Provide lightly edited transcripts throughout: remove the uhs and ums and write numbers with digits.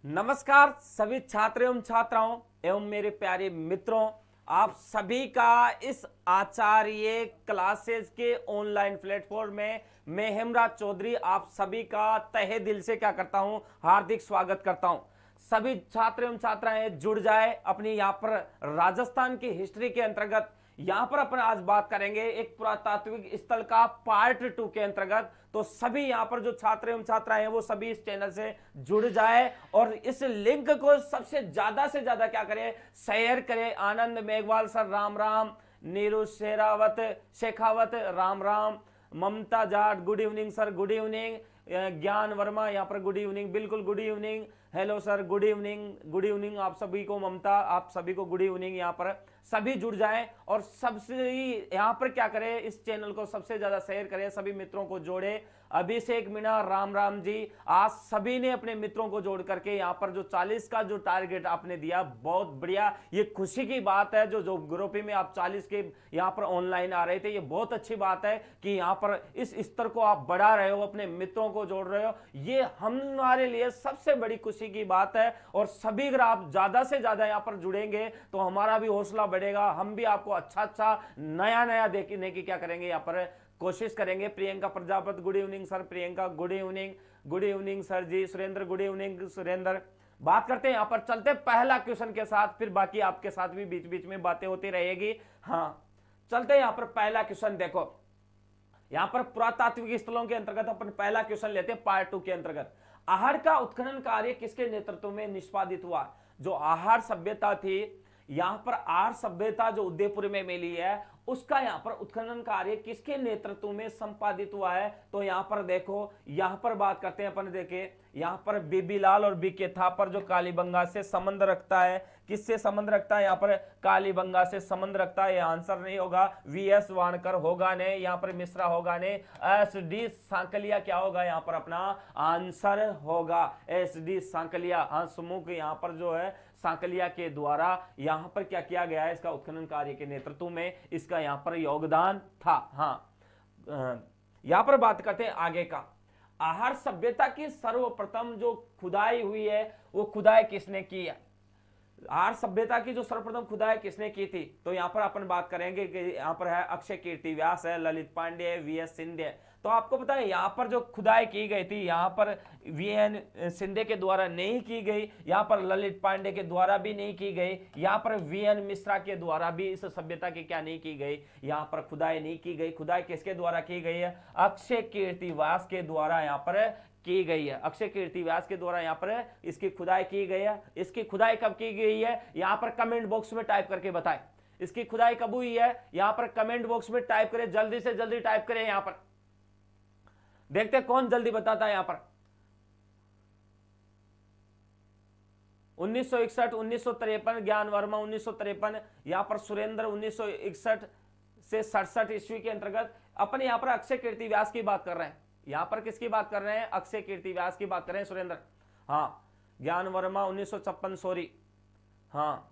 नमस्कार सभी छात्र एवं छात्राओं एवं मेरे प्यारे मित्रों, आप सभी का इस आचार्य क्लासेस के ऑनलाइन प्लेटफॉर्म में मैं हेमराज चौधरी आप सभी का तहे दिल से क्या करता हूं, हार्दिक स्वागत करता हूं। सभी छात्र एवं छात्राएं जुड़ जाए अपनी यहाँ पर राजस्थान की हिस्ट्री के अंतर्गत। यहां पर अपन आज बात करेंगे एक पुरातात्विक स्थल का पार्ट 2 के अंतर्गत। तो सभी यहां पर जो छात्र एवं छात्राएं हैं वो सभी इस चैनल से जुड़ जाए और इस लिंक को सबसे ज्यादा से ज्यादा क्या करें, शेयर करें। Anand Meghwal sir Ram Ram, Neeru Shekhawat Ram Ram, Mamta Jat good evening sir, good evening. Gyan Verma यहाँ पर गुड इवनिंग, बिल्कुल good evening. Hello sir, good evening, good evening आप सभी को। ममता आप सभी को गुड इवनिंग। यहाँ पर सभी जुड़ जाएं और सबसे यहाँ पर क्या करें, इस चैनल को सबसे ज्यादा शेयर करें, सभी मित्रों को जोड़े। अभिषेक मीणा राम राम जी, आज सभी ने अपने मित्रों को जोड़ करके यहाँ पर जो 40 का जो टारगेट आपने दिया, बहुत बढ़िया। ये खुशी की बात है जो ग्रुप में आप 40 के यहाँ पर ऑनलाइन आ रहे थे, ये बहुत अच्छी बात है कि यहाँ पर इस स्तर को आप बढ़ा रहे हो, अपने मित्रों को जोड़ रहे हो। ये हमारे लिए सबसे बड़ी खुशी की बात है। और सभी अगर आप ज्यादा से ज्यादा यहाँ पर जुड़ेंगे तो हमारा भी हौसला बढ़ेगा, हम भी आपको अच्छा नया नया देखने की क्या करेंगे, यहाँ पर कोशिश करेंगे। Priyanka Prajapati good evening sir, Priyanka good evening, good evening sir ji. Surendra good evening Surendra. बात करते हैं यहाँ पर, चलते पहला क्वेश्चन के साथ, फिर बाकी आपके साथ भी बीच बीच में बातें होती रहेगी। हाँ चलते हैं यहाँ पर पहला क्वेश्चन। देखो यहाँ पर पुरातात्विक स्थलों के अंतर्गत अपन पहला क्वेश्चन लेते हैं पार्ट 2 के अंतर्गत। आहड़ का उत्खनन कार्य किसके नेतृत्व में निष्पादित हुआ? जो आहड़ सभ्यता थी, यहां पर आहड़ सभ्यता जो उदयपुर में मिली है, उसका यहां पर उत्खनन कार्य किसके नेतृत्व में संपादित हुआ है? तो यहां पर देखो, यहां पर बात करते हैं अपन, देखे यहां पर बीबीलाल और बीके थापर जो कालीबंगा से संबंध रखता है। किससे संबंध रखता है? यहाँ पर कालीबंगा से संबंध रखता है। आंसर नहीं होगा, वीएस वाणकर होगा ने, यहाँ पर मिश्रा होगा ने, एस डी सांकलिया क्या होगा यहाँ पर अपना आंसर होगा, एस डी सांकलिया। हंसमुख यहाँ पर जो है सांकलिया के द्वारा यहां पर क्या किया गया है, इसका उत्खनन कार्य के नेतृत्व में इसका यहां पर योगदान था। हाँ यहां पर बात करते हैं आगे का। आहड़ सभ्यता की सर्वप्रथम जो खुदाई हुई है वो खुदाई किसने की है? आहड़ सभ्यता की जो सर्वप्रथम खुदाई किसने की थी? तो यहां पर अपन बात करेंगे कि यहां पर है अक्षय कीर्ति व्यास है, ललित पांडे है, वीएस सिंधे है। तो आपको पता है यहां पर जो खुदाई की गई थी, यहां पर वीएन सिंधे के द्वारा नहीं की गई, यहां पर ललित पांडे के द्वारा भी नहीं की गई, यहां पर वीएन मिश्रा के द्वारा भी इस सभ्यता की क्या नहीं की गई, यहां पर खुदाई नहीं की गई। खुदाई किसके द्वारा की गई है? अक्षय कीर्ति व्यास के द्वारा यहां पर की गई है। अक्षय कीर्ति व्यास के द्वारा यहाँ पर इसकी खुदाई की गई है। इसकी खुदाई कब की गई है? यहाँ पर कमेंट बॉक्स में टाइप करके बताएं, इसकी खुदाई कब हुई है? यहाँ पर कमेंट बॉक्स में टाइप करें, जल्दी से जल्दी टाइप करें। यहाँ पर देखते हैं कौन जल्दी बताता है। यहाँ पर 1961, 1953 ज्ञान वर्मा 1953, यहाँ पर सुरेंद्र 1961 से 67 ईस्वी के अंतर्गत। अपन यहाँ पर अक्षय कीर्ति व्यास की बात कर रहे हैं। यहां पर किसकी बात कर रहे हैं? अक्षय कीर्ति व्यास की बात कर रहे हैं सुरेंद्र। हाँ ज्ञान वर्मा 1956, सॉरी। हाँ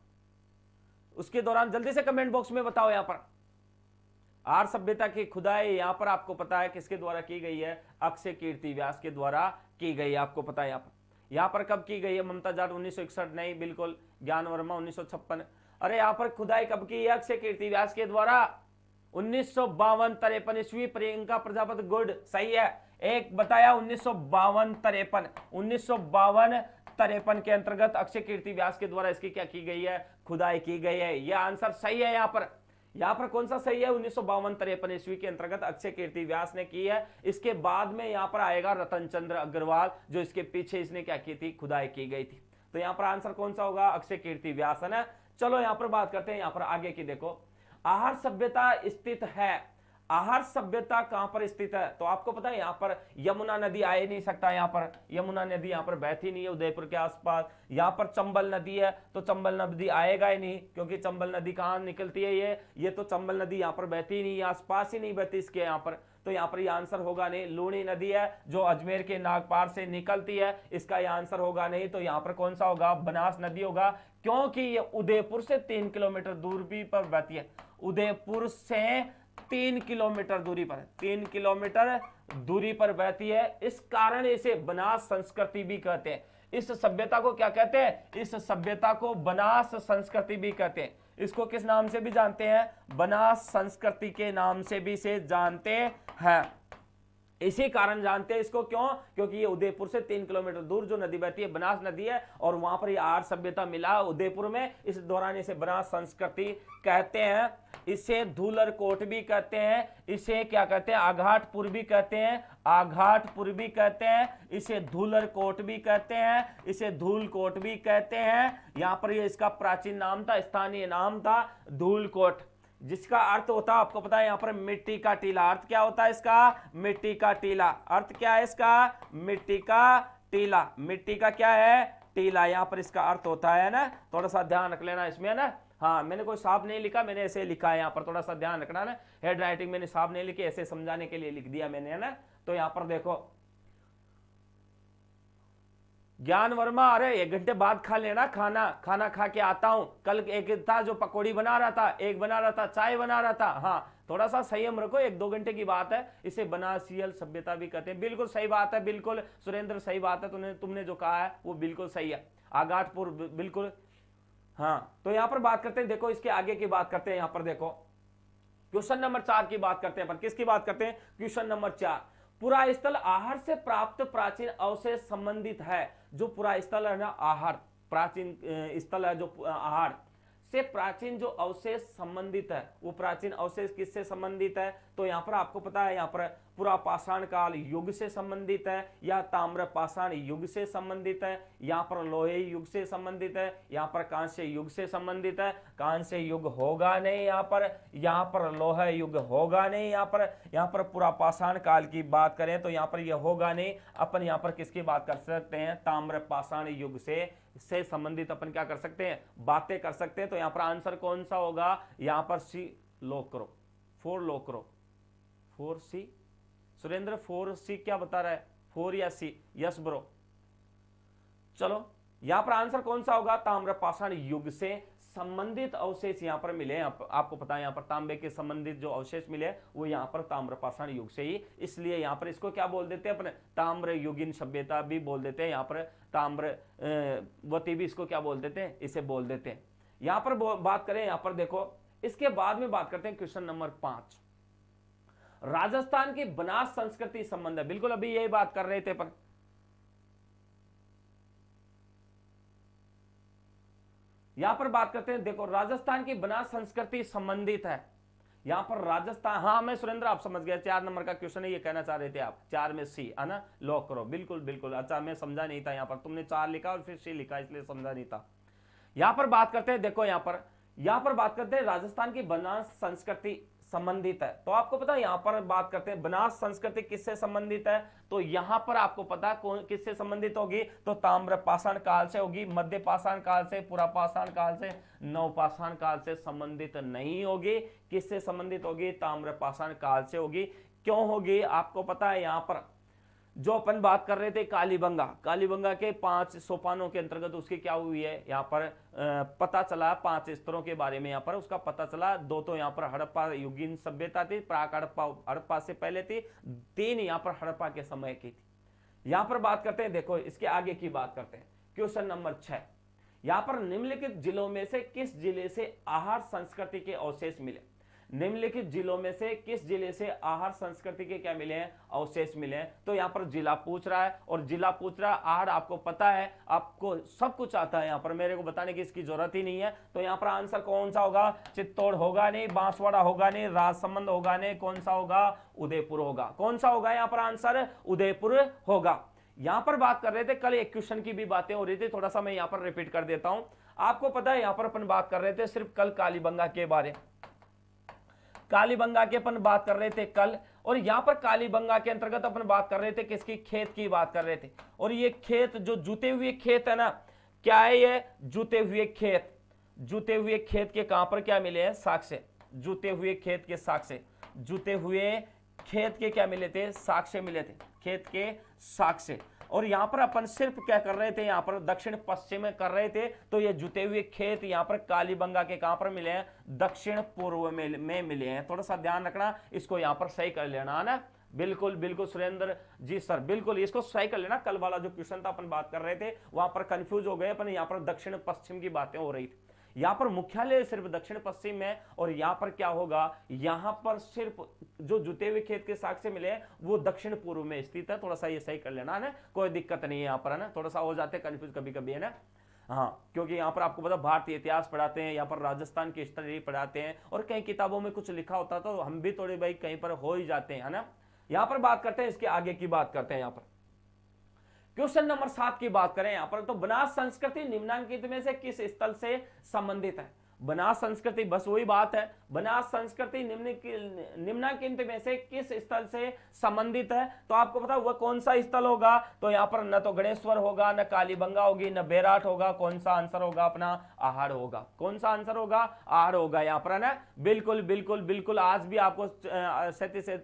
उसके दौरान जल्दी से कमेंट बॉक्स में बताओ। यहां पर आहड़ सभ्यता की खुदाई यहां पर आपको पता है किसके द्वारा की गई है? अक्षय कीर्ति व्यास के द्वारा की गई है, आपको पता है। यहां पर कब की गई है? ममता जाट 1961 नहीं, बिल्कुल। ज्ञान वर्मा 1956। अरे यहां पर खुदाई कब की है? अक्षय कीर्ति व्यास के द्वारा 1952-53 ईस्वी। प्रियंका प्रजापति गुड, सही है। एक बताया 1952-53, 1952-53 के अंतर्गत अक्षय कीर्ति व्यास के द्वारा इसकी क्या की गई है? खुदाई की गई है। यह आंसर सही है। यहाँ पर कौन सा सही है? 1952-53 ईस्वी के अंतर्गत अक्षय कीर्ति व्यास ने की है। इसके बाद में यहाँ पर आएगा रतन चंद्र अग्रवाल, जो इसके पीछे इसने क्या की थी? खुदाई की गई थी। तो यहाँ पर आंसर कौन सा होगा? अक्षय कीर्ति व्यास, है ना। चलो यहाँ पर बात करते हैं यहाँ पर आगे की। देखो आहड़ सभ्यता स्थित है, आहड़ सभ्यता कहां पर स्थित है? तो आपको पता है यहाँ पर यमुना नदी आ ही नहीं सकता। यहाँ पर यमुना नदी यहाँ पर बहती नहीं है उदयपुर के आसपास। यहाँ पर चंबल नदी है, तो चंबल नदी आएगा ही नहीं, क्योंकि चंबल नदी कहाँ निकलती है? ये तो चंबल नदी यहाँ पर बहती ही नहीं, आसपास ही नहीं बहती इसके यहाँ पर। तो यहाँ पर ये आंसर होगा नहीं। लूणी नदी है जो अजमेर के नागपार से निकलती है, इसका ये आंसर होगा नहीं। तो यहाँ पर कौन सा होगा? बनास नदी होगा, क्योंकि ये उदयपुर से 3 किलोमीटर दूरी पर बहती है। उदयपुर से 3 किलोमीटर दूरी पर, 3 किलोमीटर दूरी पर बहती है, इस कारण इसे बनास संस्कृति भी कहते हैं। इस सभ्यता को क्या कहते हैं? इस सभ्यता को बनास संस्कृति भी कहते हैं। इसको किस नाम से भी जानते हैं? बनास संस्कृति के नाम से भी इसे जानते हैं। इसी कारण जानते हैं इसको, क्यों? क्योंकि ये उदयपुर से 3 किलोमीटर दूर जो नदी बहती है बनास नदी है, और वहां पर ये आर्य सभ्यता मिला उदयपुर में। इस दौरान इसे बनास संस्कृति कहते हैं। इसे धूलर कोट भी कहते हैं। इसे क्या कहते हैं? आघाटपुर भी कहते हैं। आघाटपुर भी कहते हैं। इसे धूलर कोट भी कहते हैं। इसे धूल कोट भी कहते हैं। यहां पर ये इसका प्राचीन नाम था, स्थानीय नाम था धूल कोट, जिसका अर्थ होता है आपको पता है यहां पर मिट्टी का टीला। अर्थ क्या होता है इसका? मिट्टी का टीला। अर्थ क्या है इसका? मिट्टी का टीला। मिट्टी का क्या है? टीला। यहां पर इसका अर्थ होता है ना, थोड़ा सा ध्यान रख लेना इसमें ना। हाँ, मैंने कोई साफ नहीं लिखा, मैंने ऐसे लिखा है, यहाँ पर थोड़ा सा ध्यान रखना ना। हेड राइटिंग मैंने साफ नहीं लिखी, ऐसे समझाने के लिए लिख दिया मैंने, है ना। तो यहां पर देखो, ज्ञान वर्मा, अरे 1 घंटे बाद खा लेना खाना, खाना खा के आता हूं। कल एक था जो पकौड़ी बना रहा था, एक बना रहा था, चाय बना रहा था। हाँ, थोड़ा सा संयम रखो, 1-2 घंटे की बात है। इसे बनासियल सभ्यता भी कहते हैं। बिल्कुल सही बात है, बिल्कुल सुरेंद्र सही बात है, तुमने जो कहा है वो बिल्कुल सही है। आघाटपुर बिल्कुल। हाँ, तो यहां पर बात करते हैं, देखो इसके आगे की बात करते हैं। यहां पर देखो क्वेश्चन नंबर 4 की बात करते हैं अपन। किसकी बात करते हैं? क्वेश्चन नंबर 4, पुरास्थल आहार से प्राप्त प्राचीन अवशेष संबंधित है। जो पुरास्थल है ना, आहार, प्राचीन स्थल है जो आहार से प्राचीन जो अवशेष संबंधित है, वो प्राचीन अवशेष किससे संबंधित है? तो यहां पर आपको पता है, यहां पर पुरा पाषाण काल युग से संबंधित है, या ताम्र पाषाण युग से संबंधित है, यहां पर लोहे युग से संबंधित है, यहां पर कांस्य युग से संबंधित है। कांस्य युग होगा नहीं यहां पर लोहे युग होगा नहीं। यहां पर पुरा पाषाण काल की बात करें तो यहां पर यह होगा नहीं। अपन यहां पर किसकी बात कर सकते हैं? ताम्र पाषाण युग से संबंधित अपन क्या कर सकते हैं? बातें कर सकते हैं। तो यहां पर आंसर कौन सा होगा? यहां पर सी लॉक करो, 4 लॉक करो, 4C। सुरेंद्र 4C क्या बता रहा है? 4 या C? Yes bro. चलो, यहां पर आंसर कौन सा होगा? ताम्र पाषाण युग से संबंधित अवशेष यहां पर मिले। आपको पता है यहां पर तांबे के संबंधित जो अवशेष मिले वो यहां पर ताम्र पाषाण युग से ही, इसलिए यहां पर इसको क्या बोल देते हैं अपने? ताम्र युगीन सभ्यता भी बोल देते हैं। यहां पर ताम्रवती भी इसको क्या बोल देते हैं? इसे बोल देते हैं। यहां पर बात करें, यहां पर देखो, इसके बाद में बात करते हैं क्वेश्चन नंबर 5, राजस्थान की बनास संस्कृति संबंध है। बिल्कुल अभी यही बात कर रहे थे पर यहां पर बात करते हैं। देखो, राजस्थान की बनास संस्कृति संबंधित है। यहां पर राजस्थान, हाँ मैं सुरेंद्र आप समझ गए, 4 नंबर का क्वेश्चन है, ये कहना चाह रहे थे आप। 4 में C है ना, लॉक करो। बिल्कुल बिल्कुल। अच्छा, मैं समझा नहीं था, यहां पर तुमने 4 लिखा और फिर C लिखा, इसलिए समझा नहीं था। यहां पर बात करते हैं, देखो यहां पर बात करते हैं राजस्थान की बनास संस्कृति संबंधित है। तो आपको पता है यहां पर बात करते हैं बनास संस्कृति किससे संबंधित है? तो यहां पर आपको पता कौन किससे संबंधित होगी? तो ताम्र पाषाण काल से होगी, मध्य पाषाण काल से, पुरा पाषाण काल से, नव पाषाण काल से संबंधित नहीं होगी। किससे संबंधित होगी? ताम्र पाषाण काल से होगी। क्यों होगी? आपको पता है यहां पर जो अपन बात कर रहे थे कालीबंगा के 5 सोपानों के अंतर्गत उसकी क्या हुई है? यहाँ पर पता चला 5 स्तरों के बारे में, यहाँ पर उसका पता चला। 2 तो यहाँ पर हड़प्पा युगीन सभ्यता थी, प्राक हड़प्पा से पहले थी, 3 यहाँ पर हड़प्पा के समय की थी। यहाँ पर बात करते हैं, देखो इसके आगे की बात करते हैं। क्वेश्चन नंबर 6, यहाँ पर निम्नलिखित जिलों में से किस जिले से आहार संस्कृति के अवशेष मिले? निम्नलिखित जिलों में से किस जिले से आहार संस्कृति के क्या मिले हैं? अवशेष मिले हैं। तो यहां पर जिला पूछ रहा है, और जिला पूछ रहा है, आहार आपको पता है, आपको सब कुछ आता है, यहां पर मेरे को बताने की इसकी जरूरत ही नहीं है। तो यहां पर आंसर कौन सा होगा? चित्तौड़ होगा नहीं, बांसवाड़ा होगा नहीं, राजसमंद होगा नहीं, कौन सा होगा? उदयपुर होगा। कौन सा होगा यहां पर आंसर? उदयपुर होगा। यहां पर बात कर रहे थे, कल एक क्वेश्चन की भी बातें हो रही थी, थोड़ा सा मैं यहां पर रिपीट कर देता हूं। आपको पता है यहां पर अपन बात कर रहे थे सिर्फ कल कालीबंगा के बारे, कालीबंगा के अपन बात कर रहे थे कल, और यहां पर कालीबंगा के अंतर्गत अपन बात कर रहे थे किसकी? खेत की बात कर रहे थे। और ये खेत जो जूते हुए खेत है ना, क्या है ये? जूते हुए खेत। जूते हुए खेत के कहां पर क्या मिले हैं? साक्ष्य। जूते हुए खेत के साक्ष्य, जूते हुए खेत के क्या मिले थे? साक्ष्य मिले थे, खेत के साक्ष्य। और यहां पर अपन सिर्फ क्या कर रहे थे? यहां पर दक्षिण पश्चिम में कर रहे थे। तो ये जुते हुए खेत यहां पर कालीबंगा के कहां पर मिले हैं? दक्षिण पूर्व में मिले हैं। थोड़ा सा ध्यान रखना, इसको यहां पर सही कर लेना है ना। बिल्कुल बिल्कुल सुरेंद्र जी सर, बिल्कुल इसको सही कर लेना। कल वाला जो क्वेश्चन था अपन बात कर रहे थे वहां पर कंफ्यूज हो गए अपन, यहाँ पर दक्षिण पश्चिम की बातें हो रही थी। यहाँ पर मुख्यालय सिर्फ दक्षिण पश्चिम में, और यहाँ पर क्या होगा, यहाँ पर सिर्फ जो जुते हुए खेत के साक्ष्य मिले वो दक्षिण पूर्व में स्थित है। थोड़ा सा ये सही कर लेना है ना, कोई दिक्कत नहीं है यहाँ पर, है ना। थोड़ा सा हो जाते कंफ्यूज कभी कभी, है ना। हाँ, क्योंकि यहाँ पर आपको पता भारतीय इतिहास पढ़ाते हैं, यहाँ पर राजस्थान की हिस्ट्री पढ़ाते हैं, और कई किताबों में कुछ लिखा होता तो हम भी थोड़े भाई कहीं पर हो ही जाते हैं, है ना। यहाँ पर बात करते हैं, इसके आगे की बात करते हैं। यहाँ पर क्वेश्चन नंबर 7 की बात करें यहाँ पर, तो बनास संस्कृति निम्नांकित में से किस स्थल से संबंधित है। बनास संस्कृति, बस वही बात है, बनास संस्कृति निम्नांकित में से किस स्थल से संबंधित है। तो आपको पता वह कौन सा स्थल होगा, तो यहाँ पर न तो गणेश्वर होगा, न कालीबंगा होगी, न बैराट होगा। कौन सा आंसर होगा अपना, आहड़ होगा। कौन सा आंसर होगा, आहड़ होगा यहाँ पर, है ना। बिल्कुल बिल्कुल बिल्कुल, आज भी आपको 37 से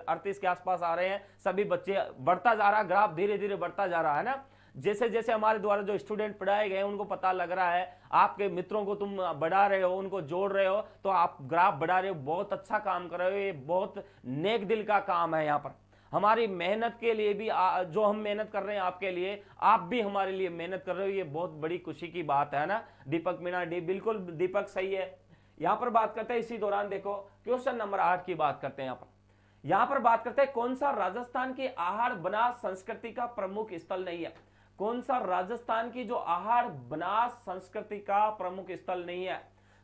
38 के आसपास आ रहे हैं सभी बच्चे, बढ़ता जा रहा है ग्राफ, धीरे धीरे बढ़ता जा रहा है ना। जैसे जैसे हमारे द्वारा जो स्टूडेंट पढ़ाए गए उनको पता लग रहा है, आपके मित्रों को तुम बढ़ा रहे हो, उनको जोड़ रहे हो, तो आप ग्राफ बढ़ा रहे हो, बहुत अच्छा काम कर रहे हो। ये बहुत नेक दिल का काम है। यहाँ पर हमारी मेहनत के लिए भी जो हम मेहनत कर रहे हैं आपके लिए, आप भी हमारे लिए मेहनत कर रहे हो, ये बहुत बड़ी खुशी की बात है ना। दीपक मीणा डी, बिल्कुल दीपक सही है। यहाँ पर बात करते हैं, इसी दौरान देखो क्वेश्चन नंबर 8 की बात करते हैं। यहाँ पर बात करते हैं, कौन सा राजस्थान की आहड़ बनास संस्कृति का प्रमुख स्थल नहीं है। कौन सा राजस्थान की जो आहड़ बनास संस्कृति का प्रमुख स्थल नहीं है।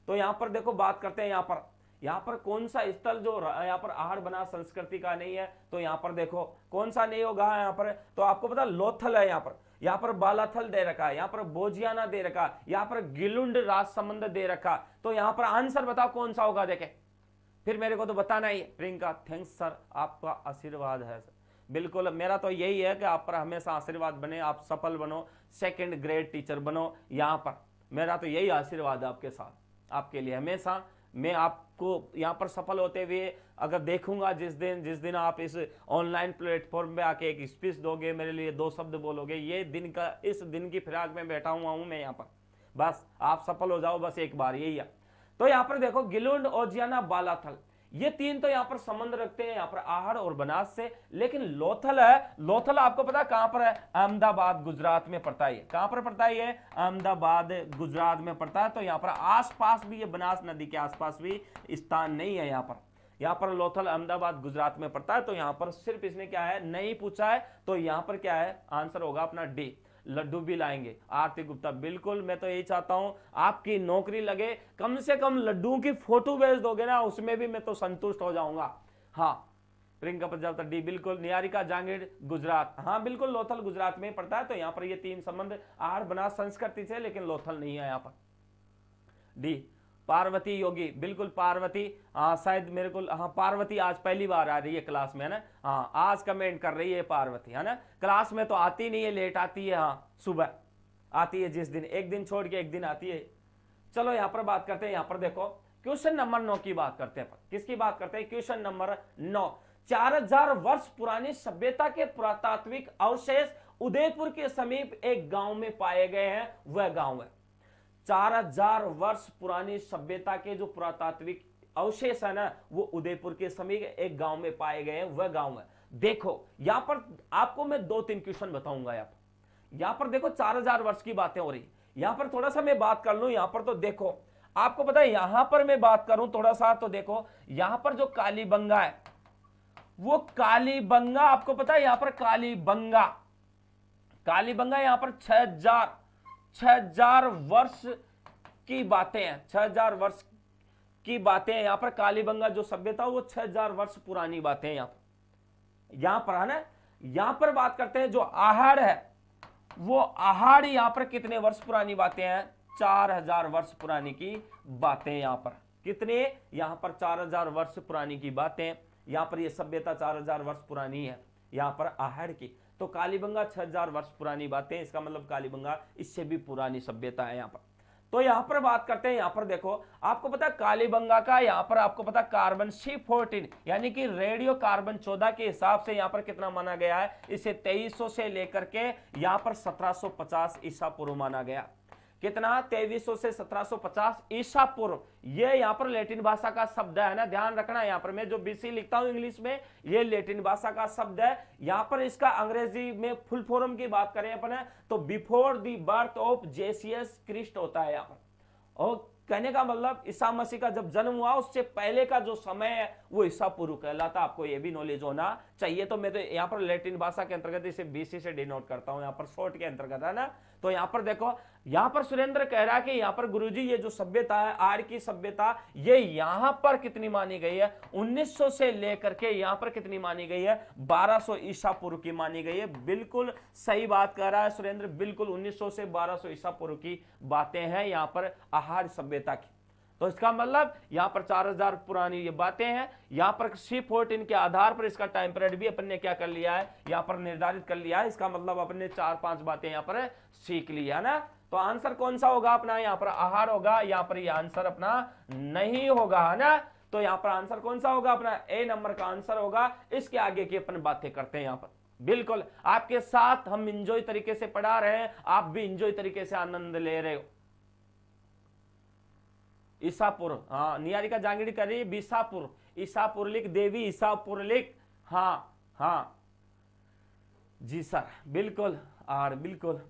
तो यहां पर देखो बात करते हैं, यहां पर कौन सा स्थल जो यहां पर आहड़ बनास संस्कृति का नहीं है। तो यहां पर देखो कौन सा नहीं होगा यहां पर, तो आपको पता लोथल है, यहां पर बालाथल दे रखा है, यहां पर बोजियाना दे रखा, यहां पर गिलुंड राजसमंद दे रखा। तो यहां पर आंसर बताओ कौन सा होगा, देखे फिर मेरे को तो बताना ही। प्रियंका, थैंक्स सर, आपका आशीर्वाद है सर। बिल्कुल, मेरा तो यही है कि आप पर हमेशा आशीर्वाद बने, आप सफल बनो, सेकंड ग्रेड टीचर बनो। यहाँ पर मेरा तो यही आशीर्वाद है आपके साथ, आपके लिए हमेशा। मैं आपको यहाँ पर सफल होते हुए अगर देखूंगा, जिस दिन आप इस ऑनलाइन प्लेटफॉर्म पे आके एक स्पीच दोगे, मेरे लिए 2 शब्द बोलोगे, ये दिन का, इस दिन की फिराक में बैठा हुआ हूं मैं यहाँ पर। बस आप सफल हो जाओ, बस एक बार, यही है। तो यहाँ पर देखो गिलुंड, ओजियाना, बालाथल, ये 3 तो यहां पर संबंध रखते हैं यहाँ पर आहड़ और बनास से। लेकिन लोथल है, लोथल आपको पता कहां पर है, अहमदाबाद गुजरात में पड़ता है। कहां पर पड़ता है ये, अहमदाबाद गुजरात में पड़ता है। तो यहाँ पर आसपास भी, ये बनास नदी के आसपास भी स्थान नहीं है यहाँ पर लोथल अहमदाबाद गुजरात में पड़ता है। तो यहाँ पर सिर्फ इसने क्या है, नहीं पूछा है, तो यहाँ पर क्या है, आंसर होगा अपना डी। लड्डू भी लाएंगे, आरती गुप्ता, बिल्कुल मैं तो यही चाहता हूं आपकी नौकरी लगे, कम से कम लड्डू की फोटो भेज दोगे ना, उसमें भी मैं तो संतुष्ट हो जाऊंगा। हाँ, प्रियंका प्रजापति डी, बिल्कुल। निहारिका जांगीर, गुजरात, हाँ बिल्कुल, लोथल गुजरात में पड़ता है। तो यहाँ पर ये 3 संबंध आहड़ बनास संस्कृति से, लेकिन लोथल नहीं है यहाँ पर। डी। पार्वती योगी, बिल्कुल पार्वती, हाँ शायद मेरे को, हाँ पार्वती आज पहली बार आ रही है क्लास में, है ना। हाँ आज कमेंट कर रही है पार्वती, है ना। क्लास में तो आती नहीं है, लेट आती है, हाँ सुबह आती है, जिस दिन एक दिन छोड़ के एक दिन आती है। चलो यहाँ पर बात करते हैं, यहाँ पर देखो क्वेश्चन नंबर 9 की बात करते हैं। किसकी बात करते हैं, क्वेश्चन नंबर 9। 4000 वर्ष पुरानी सभ्यता के पुरातात्विक अवशेष उदयपुर के समीप एक गांव में पाए गए हैं, वह गांव है। 4000 वर्ष पुरानी सभ्यता के जो पुरातात्विक अवशेष है ना, वो उदयपुर के समीप एक गांव में पाए गए हैं, वह गांव है। देखो यहां पर आपको मैं 2-3 क्वेश्चन बताऊंगा। यहां पर देखो 4000 वर्ष की बातें हो रही, यहां पर थोड़ा सा मैं बात कर लूं। यहां पर तो देखो आपको पता है, यहां पर मैं बात करूं थोड़ा सा, तो देखो यहां पर जो कालीबंगा है, वो कालीबंगा आपको पता है, यहां पर कालीबंगा यहां पर 6000 वर्ष की बातें हैं, 6000 वर्ष की बातें हैं। यहां पर कालीबंगा जो सभ्यता वो 6000 वर्ष पुरानी बातें हैं यहां पर, है ना। यहां पर बात करते हैं जो आहड़ है, वो आहड़ यहां पर कितने वर्ष पुरानी बातें हैं, 4000 वर्ष पुरानी की बातें। यहां पर कितने, यहां पर 4000 वर्ष पुरानी की बातें। यहां पर ये सभ्यता 4000 वर्ष पुरानी है यहां पर आहड़ की। तो कालीबंगा 6000 वर्ष पुरानी बातें, इसका मतलब कालीबंगा इससे भी पुरानी सभ्यता है यहां पर। तो यहां पर बात करते हैं, यहां पर देखो आपको पता है कालीबंगा का यहां पर आपको पता कार्बन C14 यानी कि रेडियो कार्बन 14 के हिसाब से यहां पर कितना माना गया है, इसे 2300 से लेकर के यहां पर 1750 ईसा पूर्व माना गया। कितना 2300 से 1750 ईसा पूर्व। ये यहाँ पर लैटिन भाषा का शब्द है ना, ध्यान रखना। यहाँ पर मैं जो बीसी लिखता हूं इंग्लिश में, ये लैटिन भाषा का शब्द है। यहाँ पर इसका अंग्रेजी में फुल फॉर्म की बात करें अपन तो before the birth of Jesus Christ होता है यहाँ पर। और कहने का मतलब ईसा मसीह का जब जन्म हुआ उससे पहले का जो समय है वो ईसा पूर्व कहलाता। आपको ये भी नॉलेज होना चाहिए। तो मैं तो यहाँ पर लैटिन भाषा के अंतर्गत इसे बीसी से डिनोट करता हूं, यहाँ पर शॉर्ट के अंतर्गत है ना। तो यहाँ पर देखो, यहाँ पर सुरेंद्र कह रहा है कि यहाँ पर गुरुजी ये जो सभ्यता है आर्य की सभ्यता, ये यहाँ पर कितनी मानी गई है 1900 से लेकर के यहाँ पर कितनी मानी गई है 1200 ईसा पूर्व की मानी गई है। बिल्कुल सही बात कह रहा है सुरेंद्र, बिल्कुल 1900 से 1200 ईसा पूर्व की बातें हैं यहाँ पर आहार सभ्यता की। तो इसका मतलब यहाँ पर 4000 पुरानी ये बातें हैं। यहाँ पर C14 के आधार पर इसका टाइम पीरियड भी अपन ने क्या कर लिया है, यहाँ पर निर्धारित कर लिया है। इसका मतलब अपन ने 4-5 बातें यहाँ पर सीख लिया ना। तो आंसर कौन सा होगा अपना, यहाँ पर आहार होगा, यहाँ पर ये आंसर अपना नहीं होगा, है ना। तो यहाँ पर आंसर कौन सा होगा अपना, ए नंबर का आंसर होगा। इसके आगे की अपन बातें करते हैं यहाँ पर। बिल्कुल आपके साथ हम इंजॉय तरीके से पढ़ा रहे हैं, आप भी इंजॉय तरीके से आनंद ले रहे हो। ईसापुर, हाँ नियारिका जांगड़ी कर रही है बीसापुर, ईसापुर लिख, देवी ईसापुर लिख। हाँ हाँ जी सर, बिल्कुल। और बिल्कुल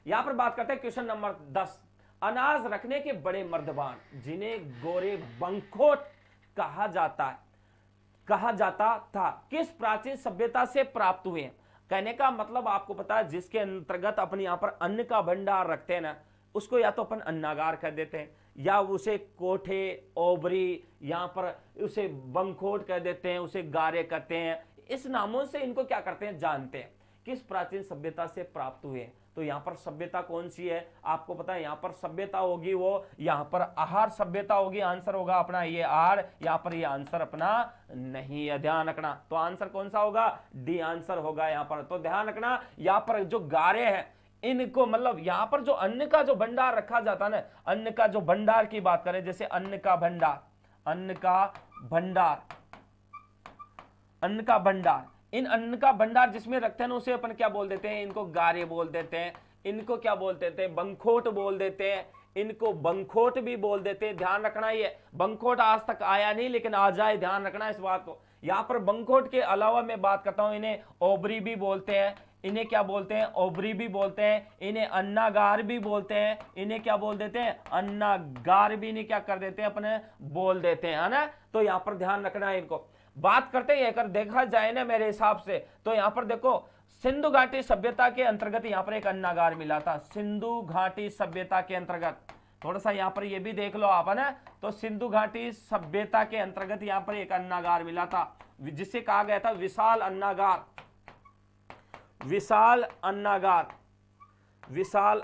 यहां पर बात करते हैं क्वेश्चन नंबर 10। अनाज रखने के बड़े मर्दबान जिन्हें गोरे बंखोट कहा जाता था किस प्राचीन सभ्यता से प्राप्त हुए हैं। कहने का मतलब आपको पता है जिसके अंतर्गत अपन यहां पर अन्न का भंडार रखते हैं ना, उसको या तो अपन अन्नागार कह देते हैं, या उसे कोठे, ओबरी, यहाँ पर उसे बंखोट कह देते हैं, उसे गारे कहते हैं। इस नामों से इनको क्या करते हैं जानते हैं। किस प्राचीन सभ्यता से प्राप्त हुए हैं, तो यहाँ पर सभ्यता कौन सी है आपको पता है। यहाँ पर सभ्यता होगी वो, यहाँ पर आहार सभ्यता होगी। आंसर होगा अपना ये आहार, यहाँ पर ये आंसर अपना नहीं है, ध्यान रखना। तो आंसर कौन सा होगा, डी आंसर होगा यहाँ पर। तो ध्यान रखना, यहाँ पर जो गारे हैं इनको मतलब यहां पर जो अन्न का जो भंडार रखा जाता है ना, अन्न का जो भंडार की बात करें, जैसे अन्न का भंडार, अन्न का भंडार, इन अन्न का भंडार जिसमें रखते हैं उसे अपन क्या बोल देते हैं, इनको गारे बोल देते हैं। इनको क्या बोल देते हैं, बंखोट बोल देते हैं। इनको बंखोट भी बोल देते हैं। ध्यान रखना, ये बंखोट आज तक आया नहीं लेकिन आ जाए, ध्यान रखना इस बात को। यहां पर बंखोट के अलावा मैं बात करता हूं, इन्हें ओबरी भी बोलते हैं। इन्हें क्या बोलते हैं, ओबरी भी बोलते हैं। इन्हें अन्नागार भी बोलते हैं। इन्हें क्या बोल देते हैं, अन्नागार भी इन्हें क्या कर देते हैं अपने बोल देते हैं, है ना। तो यहां पर ध्यान रखना है इनको। बात करते हैं अगर देखा जाए ना मेरे हिसाब से, तो यहां पर देखो सिंधु घाटी सभ्यता के अंतर्गत यहां पर एक अन्नागार मिला था। सिंधु घाटी सभ्यता के अंतर्गत थोड़ा सा यहां पर ये भी देख लो आप, है ना। तो सिंधु घाटी सभ्यता के अंतर्गत यहां पर एक अन्नागार मिला था जिसे कहा गया था विशाल अन्नागार। विशाल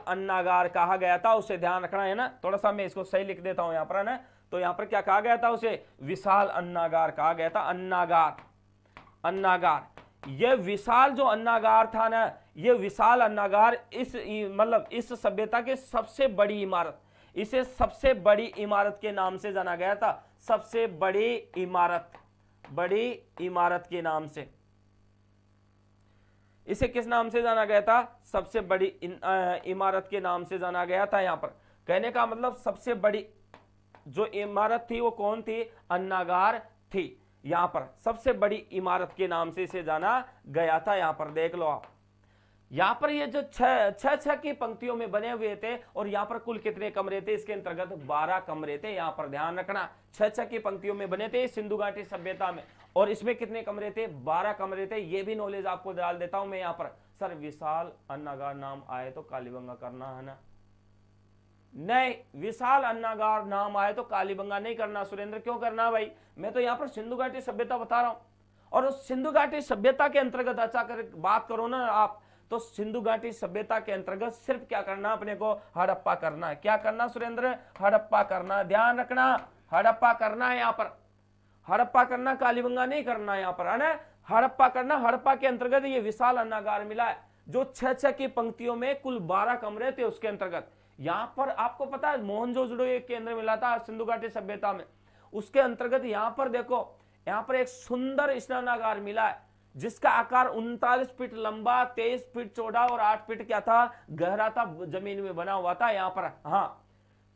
अन्नागार कहा गया था, उसे ध्यान रखना है ना। थोड़ा सा मैं इसको सही लिख देता हूं यहां पर, है ना। तो यहां पर क्या कहा गया था, उसे विशाल अन्नागार कहा गया था। अन्नागार ये विशाल जो अन्नागार था ना, ये विशाल अन्नागार इस सभ्यता के सबसे बड़ी इमारत, इसे सबसे बड़ी इमारत के नाम से जाना गया था। सबसे बड़ी इमारत के नाम से इसे किस नाम से जाना गया था, सबसे बड़ी इमारत के नाम से जाना गया था। यहां पर कहने का मतलब सबसे बड़ी जो इमारत थी वो कौन थी, अन्नागार थी। यहां पर सबसे बड़ी इमारत के नाम से इसे जाना गया था। यहां पर देख लो आप, यहां पर ये जो छह की पंक्तियों में बने हुए थे, और यहां पर कुल कितने कमरे थे, इसके अंतर्गत 12 कमरे थे। यहां पर ध्यान रखना, छह की पंक्तियों में बने थे सिंधु घाटी सभ्यता में, और इसमें कितने कमरे थे, 12 कमरे थे। ये भी नॉलेज आपको डाल देता हूं मैं यहां पर। सर विशाल अन्नागार नाम आए तो कालीबंगा करना है ना, नहीं विशाल अन्नागार नाम आए तो कालीबंगा नहीं करना। सुरेंद्र क्यों करना भाई, मैं तो यहां पर सिंधु घाटी सभ्यता बता रहा हूं। और उस सिंधु घाटी सभ्यता के अंतर्गत अच्छा कर बात करो ना आप, तो सिंधु घाटी सभ्यता के अंतर्गत सिर्फ क्या करना, अपने को हड़प्पा करना है। क्या करना सुरेंद्र, हड़प्पा करना। ध्यान रखना, हड़प्पा करना है। यहां पर हड़प्पा करना, कालीबंगा नहीं करना यहां पर, है ना। हड़प्पा करना। हड़प्पा के अंतर्गत ये विशाल अन्नागार मिला है जो छह की पंक्तियों में कुल 12 कमरे थे उसके अंतर्गत। यहां पर आपको पता है मोहनजोदड़ो एक केंद्र मिला था सिंधु घाटी सभ्यता में, उसके अंतर्गत यहां पर देखो, यहां पर एक सुंदर स्नानागार मिला है। जिसका आकार 39 फीट लंबा, 23 फीट चौड़ा और 8 फीट क्या था, गहरा था, जमीन में बना हुआ था। यहां पर हाँ,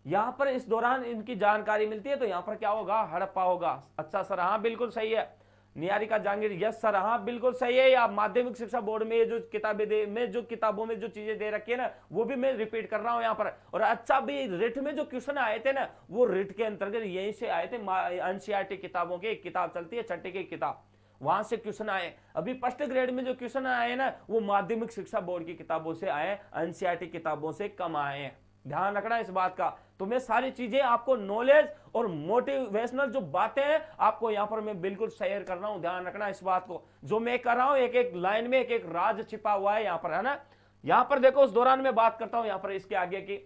यहां पर इस दौरान इनकी जानकारी मिलती है, तो यहां पर क्या होगा, हड़प्पा होगा। अच्छा सर, हाँ बिल्कुल सही है। निहारिका जहांगीर, यस सर, हाँ बिल्कुल सही है। आप माध्यमिक शिक्षा बोर्ड में जो किताबें दे में जो किताबों में जो चीजें दे रखी है ना, वो भी मैं रिपीट कर रहा हूं यहां पर। और अच्छा भी रिट में जो क्वेश्चन आए थे ना, वो रिट के अंतर्गत यहीं से आए थे। एनसीईआरटी किताबों की एक किताब चलती है, छठी की किताब, वहां से क्वेश्चन आए। अभी फर्स्ट ग्रेड में जो क्वेश्चन आए ना, वो माध्यमिक शिक्षा बोर्ड की किताबों से आए, एनसीईआरटी किताबों से कम आए हैं। ध्यान रखना इस बात का। तो मैं सारी चीजें आपको नॉलेज और मोटिवेशनल जो बातें हैं आपको यहां पर मैं बिल्कुल शेयर कर रहा हूं। ध्यान रखना इस बात को, जो मैं कर रहा हूं एक एक लाइन में एक एक राज छिपा हुआ है यहां पर, है ना। यहां पर देखो, उस दौरान मैं बात करता हूं यहां पर इसके आगे की।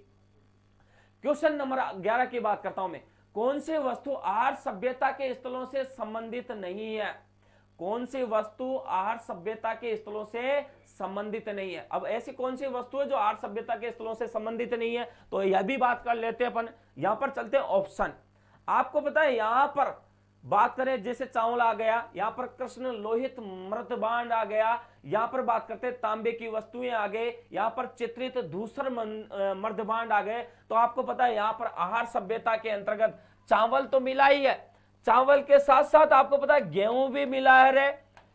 क्वेश्चन नंबर 11 की बात करता हूं मैं। कौन सी वस्तु आहार सभ्यता के स्थलों से संबंधित नहीं है? कौन सी वस्तु आहार सभ्यता के स्थलों से संबंधित नहीं है? अब ऐसी कौन सी वस्तु है जो आहार सभ्यता के स्थलों से संबंधित नहीं है? तो यह भी बात कर लेते हैं अपन। यहां पर चलते हैं ऑप्शन। आपको पता है यहां पर बात करें, जैसे चावल आ गया, यहां पर कृष्ण लोहित मृतभांड आ गया, यहां पर बात करते हैं तांबे की वस्तुएं आ गए, यहां पर चित्रित धूसर मृतभांड आ गए। तो आपको पता है यहां पर आहार सभ्यता के अंतर्गत चावल तो मिला ही है, चावल के साथ साथ आपको पता है गेहूं भी मिला है रे,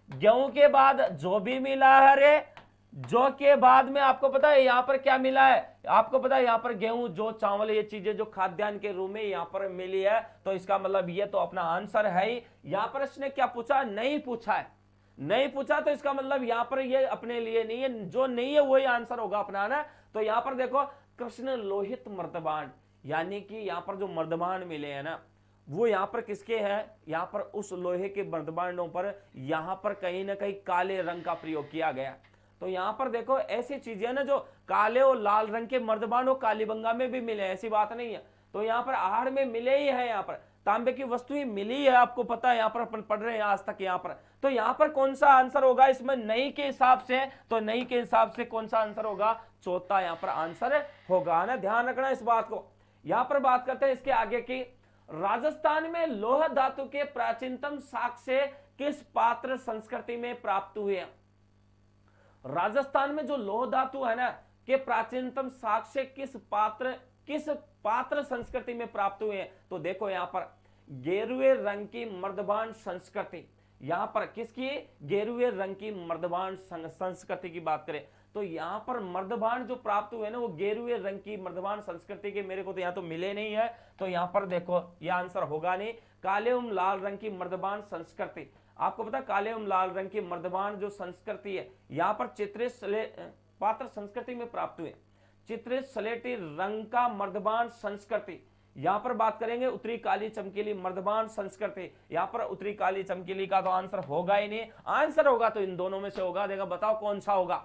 गेहूं के बाद जौ भी मिला है रे, जौ के बाद में आपको पता है यहां पर क्या मिला है, आपको पता है यहां पर गेहूं, जौ, चावल, ये चीजें जो खाद्यान्न के रूप में यहां पर मिली है। तो इसका मतलब ये तो अपना आंसर है ही। यहां पर इसने क्या पूछा, नहीं पूछा है, नहीं पूछा, तो इसका मतलब यहां पर ये अपने लिए नहीं है, जो नहीं है वही आंसर होगा अपना ना। तो यहां पर देखो, कृष्ण लोहित मर्दबान, यानी कि यहां पर जो मर्दबान मिले हैं ना, वो यहां पर किसके हैं, यहां पर उस लोहे के मर्दबानों पर यहां पर कहीं ना कहीं काले रंग का प्रयोग किया गया। तो यहां पर देखो ऐसी चीजें ना जो काले और लाल रंग के मर्दबान और कालीबंगा में भी मिले, ऐसी बात नहीं है। तो यहां पर आहार में मिले ही है, यहां पर तांबे की वस्तुएं मिली है, आपको पता है, यहां पर अपन पढ़ रहे हैं आज तक यहां पर। तो यहां पर कौन सा आंसर होगा इसमें, नहीं के हिसाब से, तो नहीं के हिसाब से कौन सा आंसर होगा, चौथा यहां पर आंसर होगा ना। ध्यान रखना इस बात को। यहां पर बात करते हैं इसके आगे की। राजस्थान में लौह धातु के प्राचीनतम साक्ष्य किस पात्र संस्कृति में प्राप्त हुए? राजस्थान में जो लौह धातु है ना के प्राचीनतम साक्ष्य किस पात्र संस्कृति में प्राप्त हुए हैं? तो देखो यहां पर गेरुए रंग की मर्दबान संस्कृति, यहां पर किसकी, गेरुए रंग की मर्दबान संस्कृति की बात करें तो यहां पर मर्दबान जो प्राप्त हुए ना वो गेरुए रंग की मर्दबान संस्कृति के, मेरे को तो यहां तो मिले नहीं है। तो यहां पर देखो यह आंसर होगा नहीं, काले एवं लाल रंग की मर्दबान संस्कृति। आपको पता है काले एवं लाल रंग की मर्दबान जो संस्कृति है यहां पर चित्रित पात्र संस्कृति में प्राप्त हुए। चित्रित सलेटी रंग का मर्दबान संस्कृति, यहां पर बात करेंगे उत्तरी काली चमकीली मर्दबान संस्कृति। यहां पर उत्तरी काली चमकीली का तो आंसर होगा ही नहीं, आंसर होगा तो इन दोनों में से होगा। देखा, बताओ कौन सा होगा।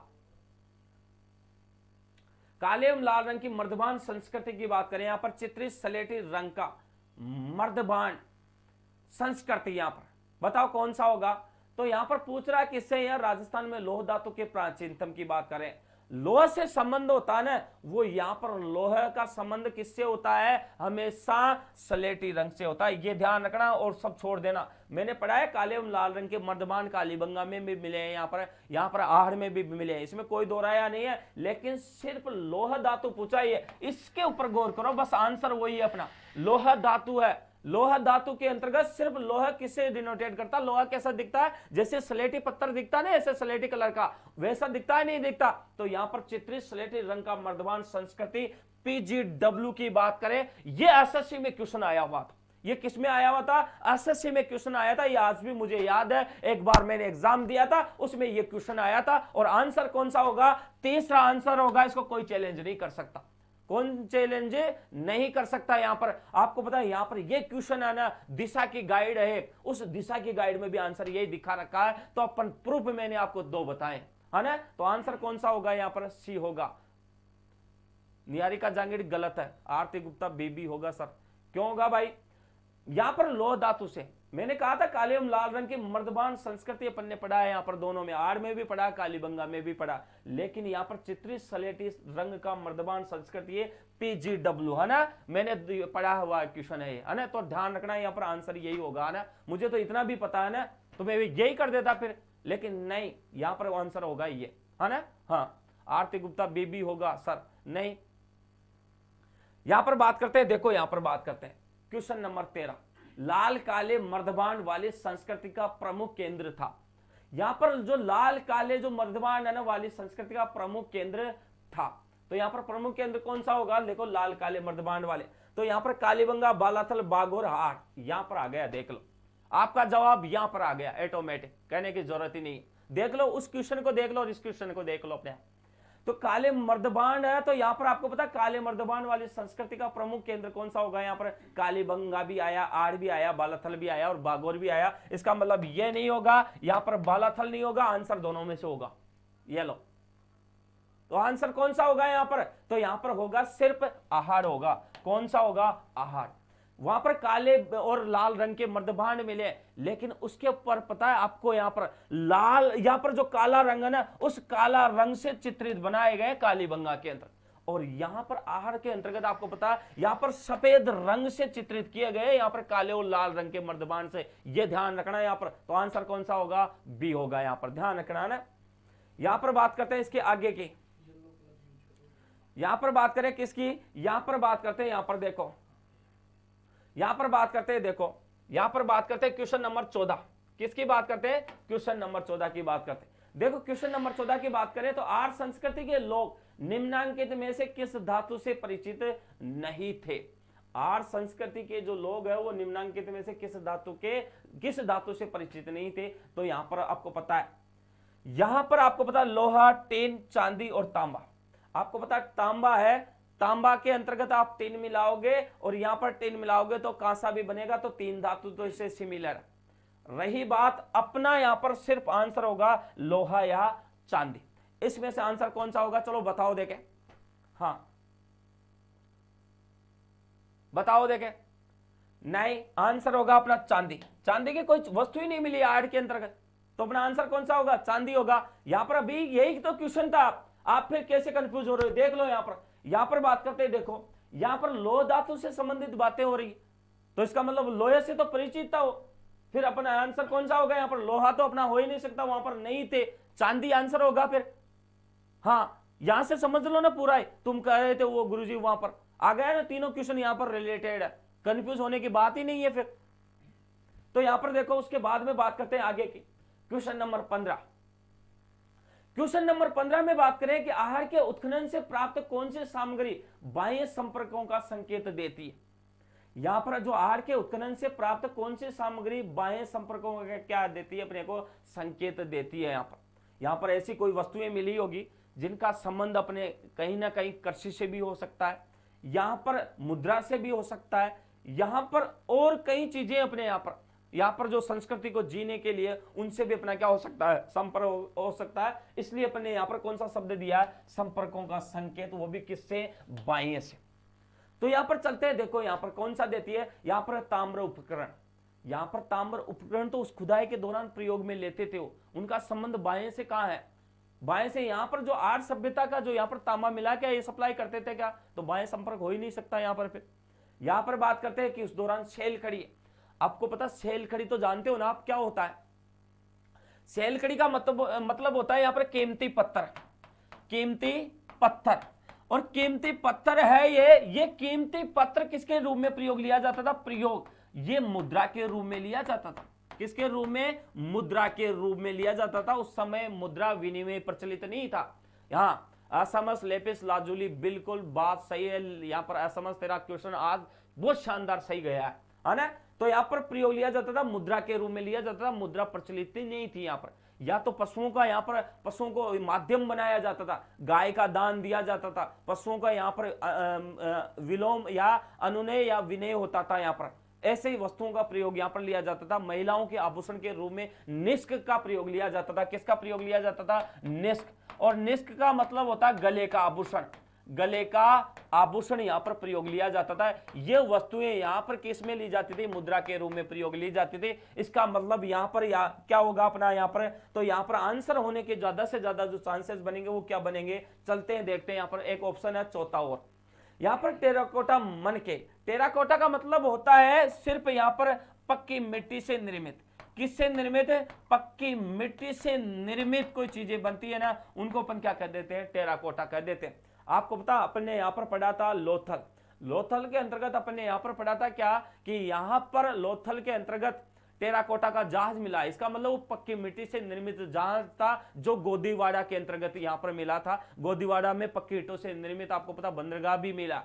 काले एवं लाल रंग की मर्दबान संस्कृति की बात करें, यहां पर चित्रित सलेटी रंग का मर्दबान संस्कृति, यहां पर बताओ कौन सा होगा। तो यहां पर पूछ रहा है किससे, यार राजस्थान में लौह धातु के प्राचीनतम की बात करें, लोह से संबंध होता है ना, वो यहां पर लोह का संबंध किससे होता है, हमेशा सलेटी रंग से होता है। ये ध्यान रखना और सब छोड़ देना। मैंने पढ़ा है काले एवं लाल रंग के मर्दबान कालीबंगा में भी मिले हैं, यहां पर आहड़ में भी मिले हैं, इसमें कोई दोहराया नहीं है। लेकिन सिर्फ लोह धातु पूछा ही है, इसके ऊपर गौर करो, बस आंसर वही है अपना, लोह धातु है। लोहा धातु के अंतर्गत सिर्फ लोहा किससे डिनोटेट करता, लोहा कैसा दिखता है, जैसे स्लेटी पत्थर दिखता है ना, ऐसे स्लेटी कलर का, वैसा दिखता है नहीं दिखता। तो यहां पर चित्रित स्लेटी रंग का मर्दबान संस्कृति PGW की बात करें, यह एसएससी में क्वेश्चन आया हुआ था। ये किस में आया हुआ था, एसएससी में क्वेश्चन आया था। ये आज भी मुझे याद है, एक बार मैंने एग्जाम दिया था उसमें ये क्वेश्चन आया था। और आंसर कौन सा होगा, तीसरा आंसर होगा, इसको कोई चैलेंज नहीं कर सकता। कौन चैलेंज नहीं कर सकता। यहां पर आपको पता है यहां पर ये क्वेश्चन है ना, दिशा की गाइड है, उस दिशा की गाइड में भी आंसर यही दिखा रखा है। तो अपन प्रूफ मैंने आपको दो बताए, है ना। तो आंसर कौन सा होगा, यहां पर सी होगा। निहारिका जहांगीर गलत है, आरती गुप्ता बीबी होगा सर। क्यों होगा भाई, यहां पर लोह धातु से मैंने कहा था काले एवं लाल रंग की मर्दबान संस्कृति अपन ने पढ़ा है, यहां पर दोनों में, आड़ में भी पढ़ा, कालीबंगा में भी पढ़ा। लेकिन यहां पर चित्रित सलेटी रंग का मर्दबान संस्कृति है PGW, है ना, मैंने पढ़ा हुआ क्वेश्चन है ना। तो ध्यान रखना यहां पर आंसर यही होगा ना। मुझे तो इतना भी पता है ना, तो मैं यही कर देता फिर, लेकिन नहीं, यहां पर आंसर होगा ये, है ना। हाँ, आरती गुप्ता बीबी होगा सर, नहीं। यहां पर बात करते हैं, देखो यहां पर बात करते हैं क्वेश्चन नंबर 13, लाल काले मर्दबान वाली संस्कृति का प्रमुख केंद्र था। यहां पर जो लाल काले जो मर्दबान है ना वाली संस्कृति का प्रमुख केंद्र था, तो यहां पर प्रमुख केंद्र कौन सा होगा, देखो लाल काले मर्दबान वाले, तो यहां पर कालीबंगा, बालाथल, बागोर, हाट, यहां पर आ गया, देख लो आपका जवाब यहां पर आ गया, ऑटोमेटिक, कहने की जरूरत ही नहीं। देख लो उस क्वेश्चन को, देख लो और इस क्वेश्चन को देख लो अपने। तो काले मर्दबान है, तो यहां पर आपको पता काले मर्दबान वाली संस्कृति का प्रमुख केंद्र कौन सा होगा, यहां पर कालीबंगा भी आया, आड़ भी आया, बालाथल भी आया और बागोर भी आया। इसका मतलब ये नहीं होगा, यहां पर बालाथल नहीं होगा, आंसर दोनों में से होगा। ये लो, तो आंसर कौन सा होगा यहां पर, तो यहां पर होगा सिर्फ आहार होगा। कौन सा होगा, आहार। वहां पर काले और लाल रंग के मर्दबान मिले, लेकिन उसके ऊपर पता है आपको, यहां पर लाल, यहां पर जो काला रंग है ना, उस काला रंग से चित्रित बनाए गए कालीबंगा के अंदर, और यहां पर आहार के अंतर्गत आपको पता है यहां पर सफेद रंग से चित्रित किए गए, यहां पर काले और लाल रंग के मर्दबान से। यह ध्यान रखना यहां पर, तो आंसर कौन सा होगा, बी होगा, यहां पर ध्यान रखना ना। यहां पर बात करते हैं इसके आगे की, यहां पर बात करें किसकी, यहां पर बात करते हैं, यहां पर देखो, यहां पर बात करते हैं, देखो यहां पर बात करते हैं क्वेश्चन नंबर 14, किसकी बात करते हैं, क्वेश्चन नंबर 14 की बात करते हैं। देखो क्वेश्चन नंबर 14 की बात करें तो आर्य संस्कृति के लोग निम्नांकित में से किस धातु से परिचित नहीं थे। आर्य संस्कृति के जो लोग हैं वो निम्नांकित में से किस धातु से परिचित नहीं थे, तो यहां पर आपको पता है, यहां पर आपको पता लोहा, टेन, चांदी और तांबा। आपको पता तांबा है, तांबा के अंतर्गत आप टिन मिलाओगे और यहां पर टिन मिलाओगे तो कांसा भी बनेगा, तो तीन धातु तो इससे सिमिलर। रही बात अपना, यहां पर सिर्फ आंसर होगा लोहा या चांदी। इसमें से आंसर कौन सा होगा, चलो बताओ देखे, हाँ बताओ देखे। नहीं, आंसर होगा अपना चांदी। चांदी की कोई वस्तु ही नहीं मिली आर्ट के अंतर्गत, तो अपना आंसर कौन सा होगा, चांदी होगा। यहां पर अभी यही तो क्वेश्चन था, आप फिर कैसे कंफ्यूज हो रहे हो, देख लो यहां पर बात करते हैं, देखो यहां पर लोह धातु से संबंधित बातें हो रही, तो इसका मतलब लोहे से तो परिचित था वो, फिर अपना आंसर कौन सा होगा, यहां पर लोहा तो अपना हो ही नहीं सकता, वहां पर नहीं थे, चांदी आंसर होगा फिर। हाँ, यहां से समझ लो ना पूरा है, तुम कह रहे थे वो गुरुजी वहां पर आ गया ना, तीनों क्वेश्चन यहां पर रिलेटेड है, कंफ्यूज होने की बात ही नहीं है फिर। तो यहां पर देखो उसके बाद में बात करते हैं आगे की, क्वेश्चन नंबर 15। क्वेश्चन नंबर 15 में बात करें कि आहार के उत्खनन से प्राप्त कौन सी सामग्री बाह्य संपर्कों का संकेत देती है। यहां पर जो आहार के उत्खनन से प्राप्त कौन सी सामग्री बाह्य संपर्कों का क्या देती है, अपने को संकेत देती है। यहां पर ऐसी कोई वस्तुएं मिली होगी जिनका संबंध अपने कहीं ना कहीं कृषि से भी हो सकता है, यहां पर मुद्रा से भी हो सकता है, यहां पर और कई चीजें अपने यहां पर जो संस्कृति को जीने के लिए उनसे भी अपना क्या हो सकता है, संपर्क हो सकता है। इसलिए अपने यहां पर कौन सा शब्द दिया है, संपर्कों का संकेत, वो भी किससे, बाह्य से। तो यहां पर चलते हैं, देखो यहां पर कौन सा देती है, यहां पर ताम्र उपकरण। यहां पर ताम्र उपकरण तो उस खुदाई के दौरान प्रयोग में लेते थे, उनका संबंध बाह्य से कहां है, बाह्य से। यहां पर जो आर्य सभ्यता का जो यहां पर तांबा मिला क्या ये सप्लाई करते थे क्या, तो बाह्य संपर्क हो ही नहीं सकता यहां पर। फिर यहां पर बात करते हैं कि उस दौरान शैल खड़ी, आपको पता शैल खड़ी तो जानते हो ना आप, क्या होता है शैल खड़ी का मतलब होता है यहां पर कीमती पत्थर, कीमती पत्थर। और कीमती पत्थर है ये कीमती पत्थर किसके रूप में प्रयोग लिया जाता था, प्रयोग ये मुद्रा के रूप में लिया जाता था। किसके रूप में, मुद्रा के रूप में लिया जाता था। उस समय मुद्रा विनिमय प्रचलित नहीं था। यहाँ असमस, लेपिस लाजुली, बिल्कुल बात सही है। यहाँ पर असमस तेरा क्वेश्चन आज बहुत शानदार सही गया है ना। तो यहाँ पर प्रयोग लिया जाता था, मुद्रा के रूप में लिया जाता था, मुद्रा प्रचलित नहीं थी यहाँ पर। या तो पशुओं का यहाँ पर पशुओं को माध्यम बनाया जाता था, गाय का दान दिया जाता था, पशुओं का यहाँ पर विलोम या अनुनय या विनय होता था। यहाँ पर ऐसे ही वस्तुओं का प्रयोग यहाँ पर लिया जाता था। महिलाओं के आभूषण के रूप में निष्क का प्रयोग लिया जाता था। किसका प्रयोग लिया जाता था, निष्क। और निष्क का मतलब होता है गले का आभूषण, गले का आभूषण यहाँ पर प्रयोग लिया जाता था। ये वस्तुएं यहाँ पर किस में ली जाती थी, मुद्रा के रूप में प्रयोग ली जाती थी। इसका मतलब यहाँ पर क्या होगा अपना यहाँ पर, तो यहाँ पर आंसर होने के ज्यादा से ज्यादा जो चांसेस बनेंगे वो क्या बनेंगे, चलते हैं देखते हैं। यहाँ पर एक ऑप्शन है चौथा, और यहाँ पर टेराकोटा मनके। टेराकोटा का मतलब होता है सिर्फ यहाँ पर पक्की मिट्टी से निर्मित। किससे निर्मित है? पक्की मिट्टी से निर्मित कोई चीजें बनती है ना, उनको अपन क्या कह देते हैं? टेराकोटा कह देते हैं। आपको पता अपन ने यहां पर पढ़ा था लोथल। लोथल के अंतर्गत अपन ने यहां पर पढ़ा था क्या कि यहां पर लोथल के अंतर्गत टेराकोटा का जहाज मिला। इसका मतलब वो पक्की मिट्टी से निर्मित जहाज था जो गोदीवाड़ा के अंतर्गत यहां पर मिला था। गोदीवाड़ा में पक्की ईंटों से निर्मित आपको पता बंदरगाह भी मिला,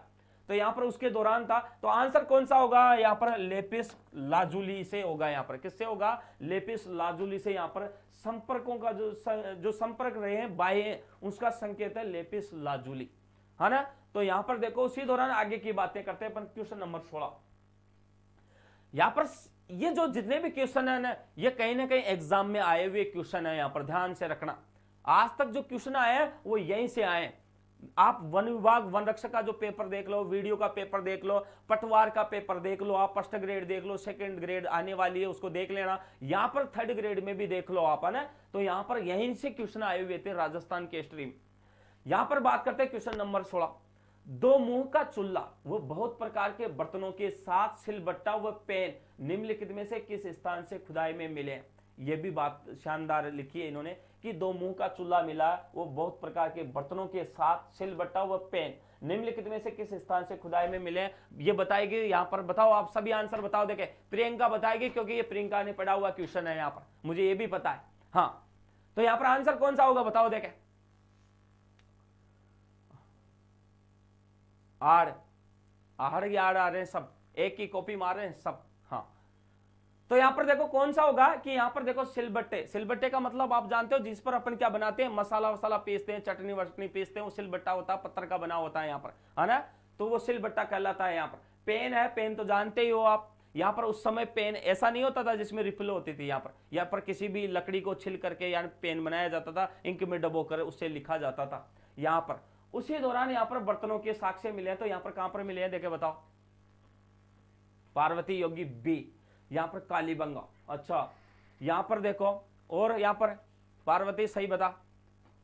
तो यहां पर उसके दौरान था। तो आंसर कौन सा होगा? यहां पर लेपिस लाजुली से होगा। यहां पर किससे होगा? लेपिस लाजुली से। यहां पर संपर्कों का जो संपर्क रहे हैं बाह्य, उसका संकेत है लेपिस लाजुली, है ना। तो यहां पर देखो उसी दौरान आगे की बातें करते हैं अपन। Question number 16। यहां पर ये जो जितने भी क्वेश्चन है ना, ये कहीं ना कहीं एग्जाम में आए हुए क्वेश्चन है। यहां पर ध्यान से रखना, आज तक जो क्वेश्चन आए हैं वो यहीं से आए। आप वन विभाग वन रक्षक का जो पेपर देख लो, वीडियो का पेपर देख लो, पटवार का पेपर देख लो, आप फर्स्ट ग्रेड देख लो, सेकंड ग्रेड आने वाली है उसको देख लेना, यहां पर थर्ड ग्रेड में भी देख लो आप, है ना। तो यहां पर यहीं से क्वेश्चन आए हुए थे राजस्थान के स्ट्रीम। यहां पर बात करते हैं क्वेश्चन नंबर 16। दो मुंह का चुल्ला व बहुत प्रकार के बर्तनों के साथ सिलबट्टा व पेन निम्नलिखित में से किस स्थान से खुदाई में मिले? ये भी बात शानदार लिखी है इन्होंने कि दो मुंह का चुल्ला मिला, वो बहुत प्रकार के बर्तनों के साथ सिलबट्टा व पेन निम्नलिखित में से किस स्थान से खुदाई में मिले? ये बताएगी। यहां पर बताओ, आप सभी आंसर बताओ। देखे प्रियंका बताएगी क्योंकि ये प्रियंका ने पढ़ा हुआ क्वेश्चन है यहां पर, मुझे ये भी पता है। हाँ, तो यहां पर आंसर कौन सा होगा बताओ। देखे आड़ आहड़ या आड़ आ रहे हैं सब, एक ही कॉपी मार रहे हैं सब। हाँ, तो यहां पर देखो कौन सा होगा कि यहां पर देखो सिलबट्टे। सिलबट्टे का मतलब आप जानते हो जिस पर अपन क्या बनाते हैं? मसाला वसाला पीसते हैं, चटनी वटनी पीसते हैं, वो सिलबट्टा होता है, पत्थर का बना होता है यहां पर, है ना। तो वो सिलबट्टा कहलाता है। यहां पर पेन है, पेन तो जानते ही हो आप। यहां पर उस समय पेन ऐसा नहीं होता था जिसमें रिफिल होती थी। यहां पर किसी भी लकड़ी को छिल करके यानी पेन बनाया जाता था, इंक में डबो कर उससे लिखा जाता था। यहां पर उसी दौरान यहां पर बर्तनों के साक्ष्य मिले हैं। तो यहां पर कहां पर मिले हैं देखे बताओ? पार्वती योगी बी, यहां पर कालीबंगा। अच्छा, यहां पर देखो, और यहां पर पार्वती सही बता,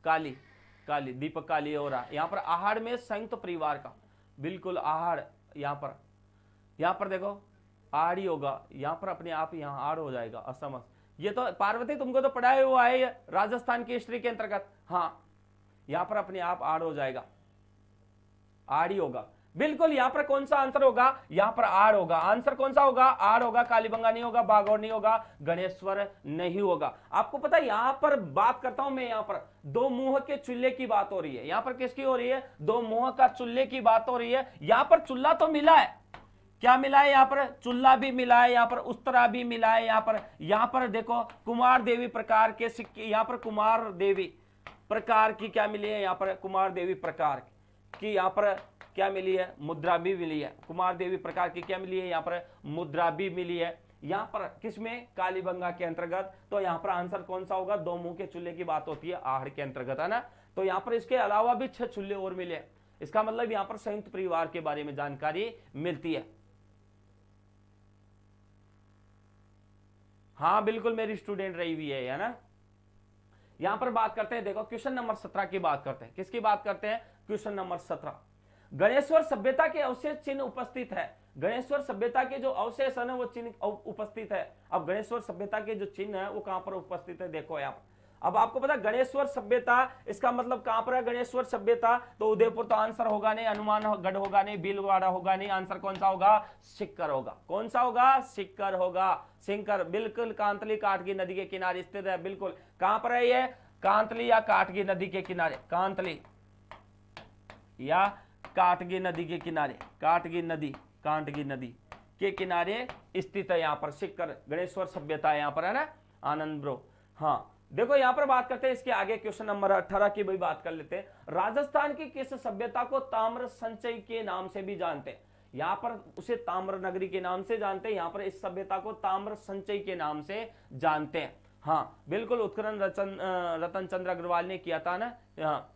काली काली दीपक काली हो रहा। यहां पर आहड़ में संयुक्त परिवार का, बिल्कुल आहड़। यहां पर देखो आड़ी होगा, यहां पर अपने आप यहां आड़ हो जाएगा, असमस। ये तो पार्वती तुमको तो पढ़ाए हुआ है राजस्थान की हिस्ट्री के अंतर्गत। हाँ, यहां पर अपने आप आड़ हो जाएगा, आड़ी होगा, बिल्कुल। यहां पर कौन सा आंसर होगा? यहां पर आड़ होगा। आंसर कौन सा होगा? आड़ होगा। कालीबंगा नहीं होगा, बागौर नहीं होगा, गणेश्वर नहीं होगा। आपको पता है यहां पर बात करता हूं मैं, यहां पर दो मुंह के चूल्हे की बात हो रही है। यहां पर किसकी हो रही है? दो मुंह का चूल्हे की बात हो रही है। यहां पर चूल्हा तो मिला है, क्या मिला है? यहां पर चूल्हा भी मिला है, यहां पर उस्तरा भी मिला है। यहां पर देखो कुमार देवी प्रकार के सिक्के, यहां पर कुमार देवी प्रकार की क्या मिली है? यहां पर कुमार देवी प्रकार की यहां पर क्या मिली है? मुद्रा भी मिली है। कुमार देवी प्रकार की क्या मिली है? यहां पर मुद्रा भी मिली है। यहां पर किसमें? कालीबंगा के अंतर्गत। तो यहां पर आंसर कौन सा होगा? दो मुंह के चूल्हे की बात होती है आहड़ के अंतर्गत, है ना। तो यहां पर इसके अलावा भी 6 चूल्हे और मिले। इसका मतलब यहां पर संयुक्त परिवार के बारे में जानकारी मिलती है। हाँ बिल्कुल, मेरी स्टूडेंट रही हुई है ना। यहां पर बात करते हैं, देखो क्वेश्चन नंबर 17 की बात करते हैं। किसकी बात करते हैं? Question number 17। गणेश्वर सभ्यता के अवशेष चिन्ह उपस्थित है। गणेश्वर सभ्यता के जो अवशेष है ना वो चिन्ह उपस्थित है। अब गणेश्वर सभ्यता के जो चिन्ह है वो कहां पर उपस्थित है देखो यहां। अब आपको पता गणेश्वर सभ्यता, इसका मतलब कहां पर है गणेश्वर सभ्यता? तो उदयपुर तो आंसर होगा नहीं, हनुमानगढ़ होगा नहीं, भीलवाड़ा होगा नहीं। आंसर कौन सा होगा? सिक्कर होगा। कौन सा होगा? सिक्कर होगा। सिक्कर बिल्कुल कांतली काटगी नदी के किनारे स्थित है। बिल्कुल कहां पर है ये? कांतली या काटगी नदी के किनारे, कांतली या काटगी नदी के किनारे, काटगी नदी के किनारे स्थित है। यहां पर सिक्कर गणेश्वर सभ्यता है यहां पर, है ना आनंद ब्रो। हाँ देखो यहां पर बात करते हैं इसके आगे, क्वेश्चन नंबर 18 की भी बात कर लेते हैं। राजस्थान की किस सभ्यता को ताम्र संचय के नाम से भी जानते हैं? यहां पर उसे ताम्र नगरी के नाम से जानते हैं, यहां पर इस सभ्यता को ताम्र संचय के नाम से जानते हैं। हाँ बिल्कुल, उत्खनन रतन चंद्र अग्रवाल ने किया था ना। हाँ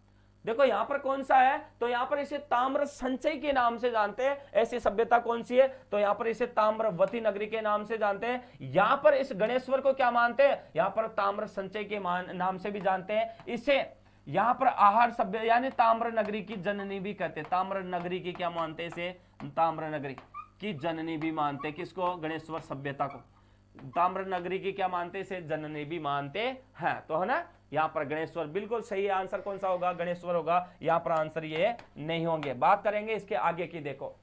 देखो यहां पर कौन सा है? तो यहां पर इसे ताम्र संचय के नाम से जानते हैं। ऐसी सभ्यता कौन सी है? तो यहां पर इसे ताम्रवती नगरी के नाम से जानते हैं। यहां पर इस गणेश्वर को क्या मानते हैं? यहां पर ताम्र संचय के नाम से भी जानते हैं। इसे यहां पर आहार सभ्य यानी ताम्र नगरी की जननी भी कहते हैं। ताम्र नगरी की क्या मानते हैं? इसे ताम्र नगरी की जननी भी मानते हैं। किसको? गणेश्वर सभ्यता को। ताम्र नगरी की क्या मानते, इसे जननी भी मानते हैं। तो है ना, यहाँ पर गणेश्वर बिल्कुल सही है। आंसर कौन सा होगा, गणेश्वर होगा। यहाँ पर आंसर ये नहीं होंगे। बात करेंगे इसके आगे की। देखो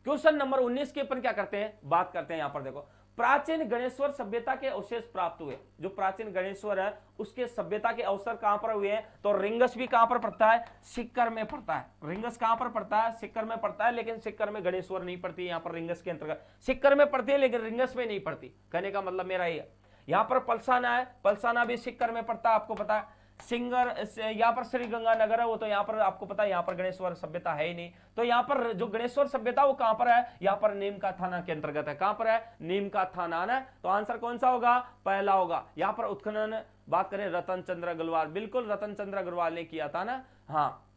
क्वेश्चन नंबर 19 के अपन क्या करते हैं, बात करते हैं। यहाँ पर देखो, प्राचीन गणेश्वर सभ्यता के अवशेष प्राप्त हुए। जो प्राचीन गणेश्वर है उसके सभ्यता के अवसर कहां पर हुए हैं, तो रिंगस भी कहां पर पड़ता है, सिक्कर में पड़ता है। रिंगस कहां पर पड़ता है, सिक्कर में पड़ता है, लेकिन सिक्कर में गणेश्वर नहीं पड़ती। यहाँ पर रिंगस के अंतर्गत सिक्कर में पड़ती है लेकिन रिंगस में नहीं पड़ती। कहने का मतलब मेरा ये, यहाँ पर पलसाना है, पलसाना भी सिक्कर में पड़ता है, आपको पता है। सिंगर यहाँ पर श्री गंगानगर है, वो तो यहाँ पर आपको पता है यहाँ पर गणेश्वर सभ्यता है ही नहीं। तो यहाँ पर जो गणेश्वर सभ्यता वो कहां पर है, यहाँ पर नीम का थाना के अंतर्गत है। कहां पर है, नीम का थाना ना। तो आंसर कौन सा होगा, पहला होगा। यहाँ पर उत्खनन बात करें रतन चंद्र अग्रवाल, बिल्कुल रतन चंद्र अग्रवाल ने किया था ना। हाँ,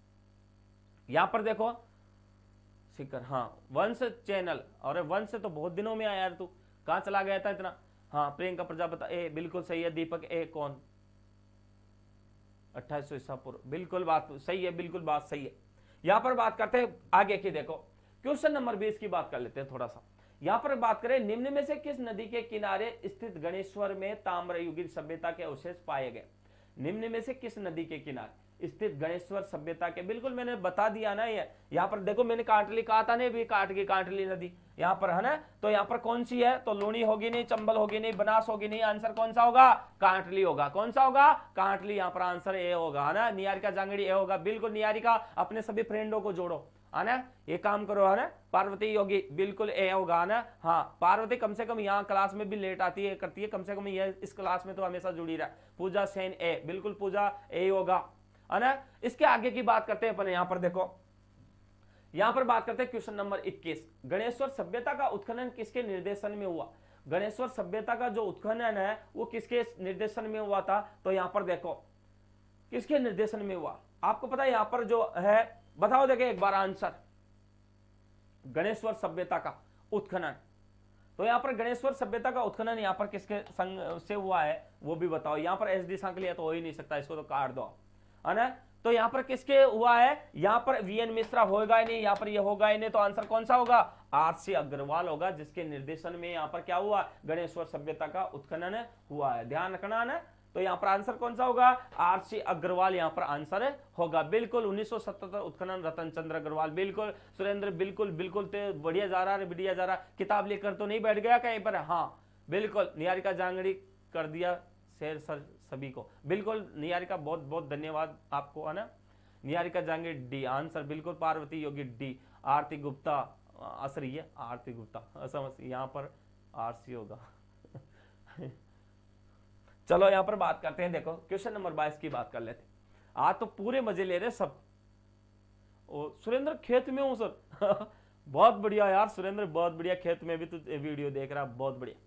यहाँ पर देखो सिक्कर, हाँ वंश चैनल, और वंश से तो बहुत दिनों में आया यार, तू कहां चला गया था इतना। हाँ प्रियंका प्रजापति ए बिल्कुल सही है। दीपक ए कौन, 2800 ईसा पूर्व, बिल्कुल बात सही है, बिल्कुल बात सही है। यहां पर बात करते हैं आगे की। देखो क्वेश्चन नंबर 20 की बात कर लेते हैं थोड़ा सा। यहां पर बात करें, निम्न में से किस नदी के किनारे स्थित गणेश्वर में ताम्रयुगीन सभ्यता के अवशेष पाए गए। निम्न में से किस नदी के किनारे स्थित गणेश्वर सभ्यता के, बिल्कुल मैंने बता दिया ना। ये यहाँ पर देखो, मैंने कांटली कहा था ना, भी कांटली नदी यहाँ पर है ना। तो यहाँ पर कौन सी है, तो लूणी होगी नहीं, चंबल होगी नहीं, बनास होगी नहीं। आंसर कौन सा होगा, कांटली होगा। कौन सा होगा, कांटली। यहाँ पर आंसर ए होगा, है ना। निहारिका जांगड़ी ए होगा, बिल्कुल। निहारिका अपने सभी फ्रेंडों को जोड़ो, है ना, ये काम करो, है ना। पार्वती योगी बिल्कुल ए होगा, है ना। हाँ पार्वती कम से कम यहाँ क्लास में भी लेट आती है, करती है, कम से कम ये इस क्लास में तो हमेशा जुड़ी रहा। पूजा सेन ए, बिल्कुल पूजा ए होगा, है ना। इसके आगे की बात करते हैं अपन। यहां पर देखो, यहां पर बात करते हैं क्वेश्चन नंबर 21। गणेश्वर सभ्यता का उत्खनन किसके निर्देशन में हुआ। गणेश्वर सभ्यता का जो उत्खनन है वो किसके निर्देशन में हुआ था, तो यहां पर देखो किसके निर्देशन में हुआ, आपको पता है। यहां पर जो है बताओ, देखे एक बार आंसर, गणेश्वर सभ्यता का उत्खनन। तो यहां पर गणेश्वर सभ्यता का उत्खनन यहां पर किसके संग से हुआ है वो भी बताओ। यहां पर एस डी सांकलिया तो हो ही नहीं सकता, इसको तो काट दो, है ना। तो यहां पर किसके हुआ है, यहां पर वीएन मिश्रा होगा ही नहीं, यहां पर ये होगा ही नहीं। तो आंसर कौन सा होगा, आरसी अग्रवाल होगा, जिसके निर्देशन में यहां पर क्या हुआ, गणेश्वर सभ्यता का उत्खनन हुआ है। ध्यान रखना ना। तो यहां पर आंसर कौन सा होगा, आरसी अग्रवाल यहां पर आंसर होगा, बिल्कुल। 1977 उत्खनन रतन चंद्र अग्रवाल, बिल्कुल। सुरेंद्र बिल्कुल बिल्कुल बढ़िया जा रहा है, बढ़िया जा रहा। किताब लेकर तो नहीं बैठ गया कहीं पर, हाँ बिल्कुल। निहारिका जांगड़ी कर दिया शेर सर सभी को, बिल्कुल। निहारिका बहुत बहुत धन्यवाद आपको, है ना। निहारिका जांगे डी आंसर, बिल्कुल। पार्वती योगी डी। आरती गुप्ता असरी है, आरती गुप्ता समझ, यहाँ पर आरसी होगा। चलो यहाँ पर बात करते हैं। देखो क्वेश्चन नंबर 22 की बात कर लेते हैं। आज तो पूरे मजे ले रहे सब। ओ सुरेंद्र खेत में हूं सर। बहुत बढ़िया यार सुरेंद्र, बहुत बढ़िया। खेत में भी तू वीडियो देख रहा, बहुत बढ़िया।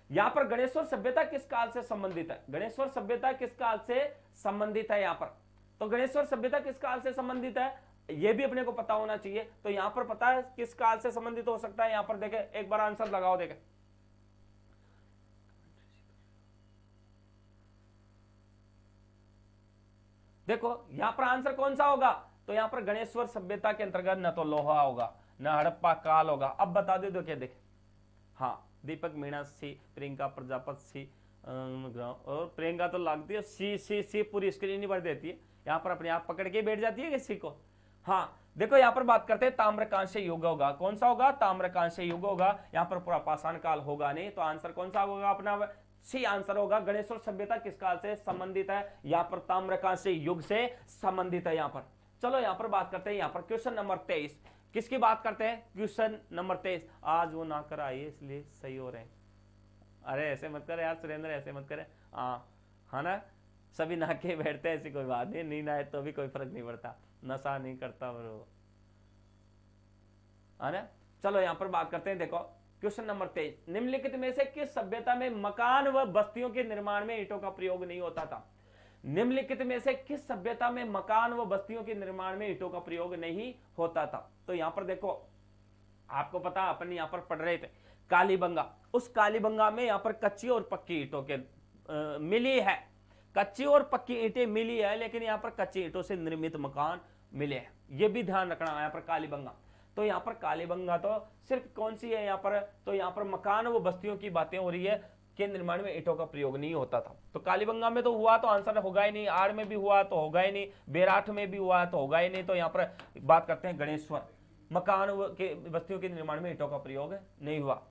यहां पर गणेश्वर सभ्यता किस काल से संबंधित है, गणेश्वर सभ्यता किस काल से संबंधित है यहां पर। तो गणेश्वर सभ्यता किस काल से संबंधित है, यह भी अपने को पता होना चाहिए। तो यहां पर पता है किस काल से संबंधित हो सकता है, यहां पर देखे एक बार आंसर लगाओ। देखे देखो यहां पर आंसर कौन सा होगा, तो यहां पर गणेश्वर सभ्यता के अंतर्गत न तो लोहा होगा न हड़प्पा काल होगा। अब बता दे दो क्या, देखे हाँ दीपक मीणा सी, प्रियंका प्रजापति सी, और प्रियंका तो लगती है सी सी सी, पूरी स्क्रीन ही भर देती है। यहाँ पर अपने आप पकड़ के बैठ जाती है किसी को। हाँ देखो यहाँ पर बात करते हैं ताम्रकांस्य युग होगा। कौन सा होगा, ताम्रकांस्य युग होगा। यहाँ पर पूरा पाषाण काल होगा नहीं। तो आंसर कौन सा होगा अपना, सी आंसर होगा। गणेश्वर सभ्यता किस काल से संबंधित है, यहाँ पर ताम्रकांस्य युग से संबंधित है यहाँ पर। चलो यहाँ पर बात करते हैं, यहाँ पर क्वेश्चन नंबर 23 किसकी बात करते हैं, क्वेश्चन नंबर 23। आज वो ना कर आइए इसलिए सही हो रहे हैं। अरे ऐसे मत करे यार सुरेंद्र, ऐसे मत करे। हाँ ना, सभी नहा के बैठते हैं, ऐसी कोई बात नहीं। नींद आए तो भी कोई फर्क नहीं पड़ता, नशा नहीं करता वो, है ना। चलो यहाँ पर बात करते हैं। देखो क्वेश्चन नंबर 23, निम्नलिखित में से किस सभ्यता में मकान व बस्तियों के निर्माण में ईंटों का प्रयोग नहीं होता था। निम्नलिखित में से किस सभ्यता में मकान व बस्तियों के निर्माण में ईंटों का प्रयोग नहीं होता था। तो यहां पर देखो आपको पता, अपन यहां पर पढ़ रहे थे कालीबंगा। उस कालीबंगा में यहां पर कच्ची और पक्की ईंटों के मिली है, कच्ची और पक्की ईंटें मिली है, लेकिन यहां पर कच्ची ईंटों से निर्मित मकान मिले हैं। यह भी ध्यान रखना। यहां पर कालीबंगा, तो यहाँ पर कालीबंगा तो सिर्फ कौन सी है यहाँ पर, तो यहाँ पर मकान व बस्तियों की बातें हो रही है के निर्माण में ईंटों का प्रयोग नहीं होता था। तो कालीबंगा में तो हुआ तो आंसर होगा ही नहीं, आड़ में भी हुआ तो होगा ही नहीं, बेराठ में भी हुआ तो होगा ही नहीं। तो यहाँ पर बात करते हैं गणेश्वर, मकान के बस्तियों के निर्माण में ईंटों का प्रयोग नहीं हुआ।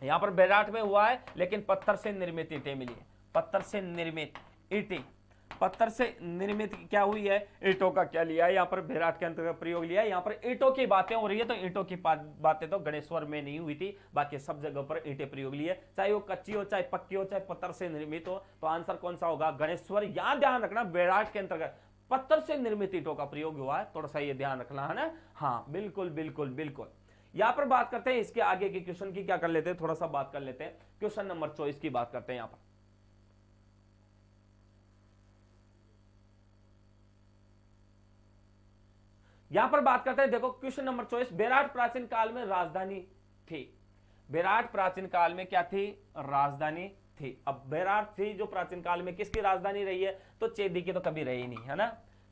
यहाँ पर बेराठ में हुआ है लेकिन पत्थर से निर्मित ईंटें मिली है, पत्थर से निर्मित ईंटें, पत्थर से निर्मित क्या हुई है, ईंटों का क्या लिया है यहाँ पर, बेराठ के अंतर्गत प्रयोग लिया है। यहाँ पर ईंटों की बातें हो रही है तो ईंटों की बातें तो गणेश्वर में नहीं हुई थी, बाकी सब जगह पर ईंटें प्रयोग लिए, चाहे वो कच्ची हो, चाहे पक्की हो, चाहे पत्थर से निर्मित हो। तो आंसर कौन सा होगा, गणेश्वर। यहां ध्यान रखना बेराठ के अंतर्गत पत्थर से निर्मित ईंटों का प्रयोग हुआ है, थोड़ा सा ये ध्यान रखना है ना। हाँ बिल्कुल बिल्कुल बिल्कुल। यहां पर बात करते हैं इसके आगे के क्वेश्चन की, क्या कर लेते हैं, थोड़ा सा बात कर लेते हैं। क्वेश्चन नंबर 24 की बात करते हैं। यहां पर बात करते हैं, देखो क्वेश्चन नंबर 24, बेराठ प्राचीन काल में राजधानी थी। बेराठ प्राचीन काल में क्या थी, राजधानी थी। अब बेराठ थी जो प्राचीन काल में किसकी राजधानी रही है, तो चेदी की तो कभी रही नहीं है ना,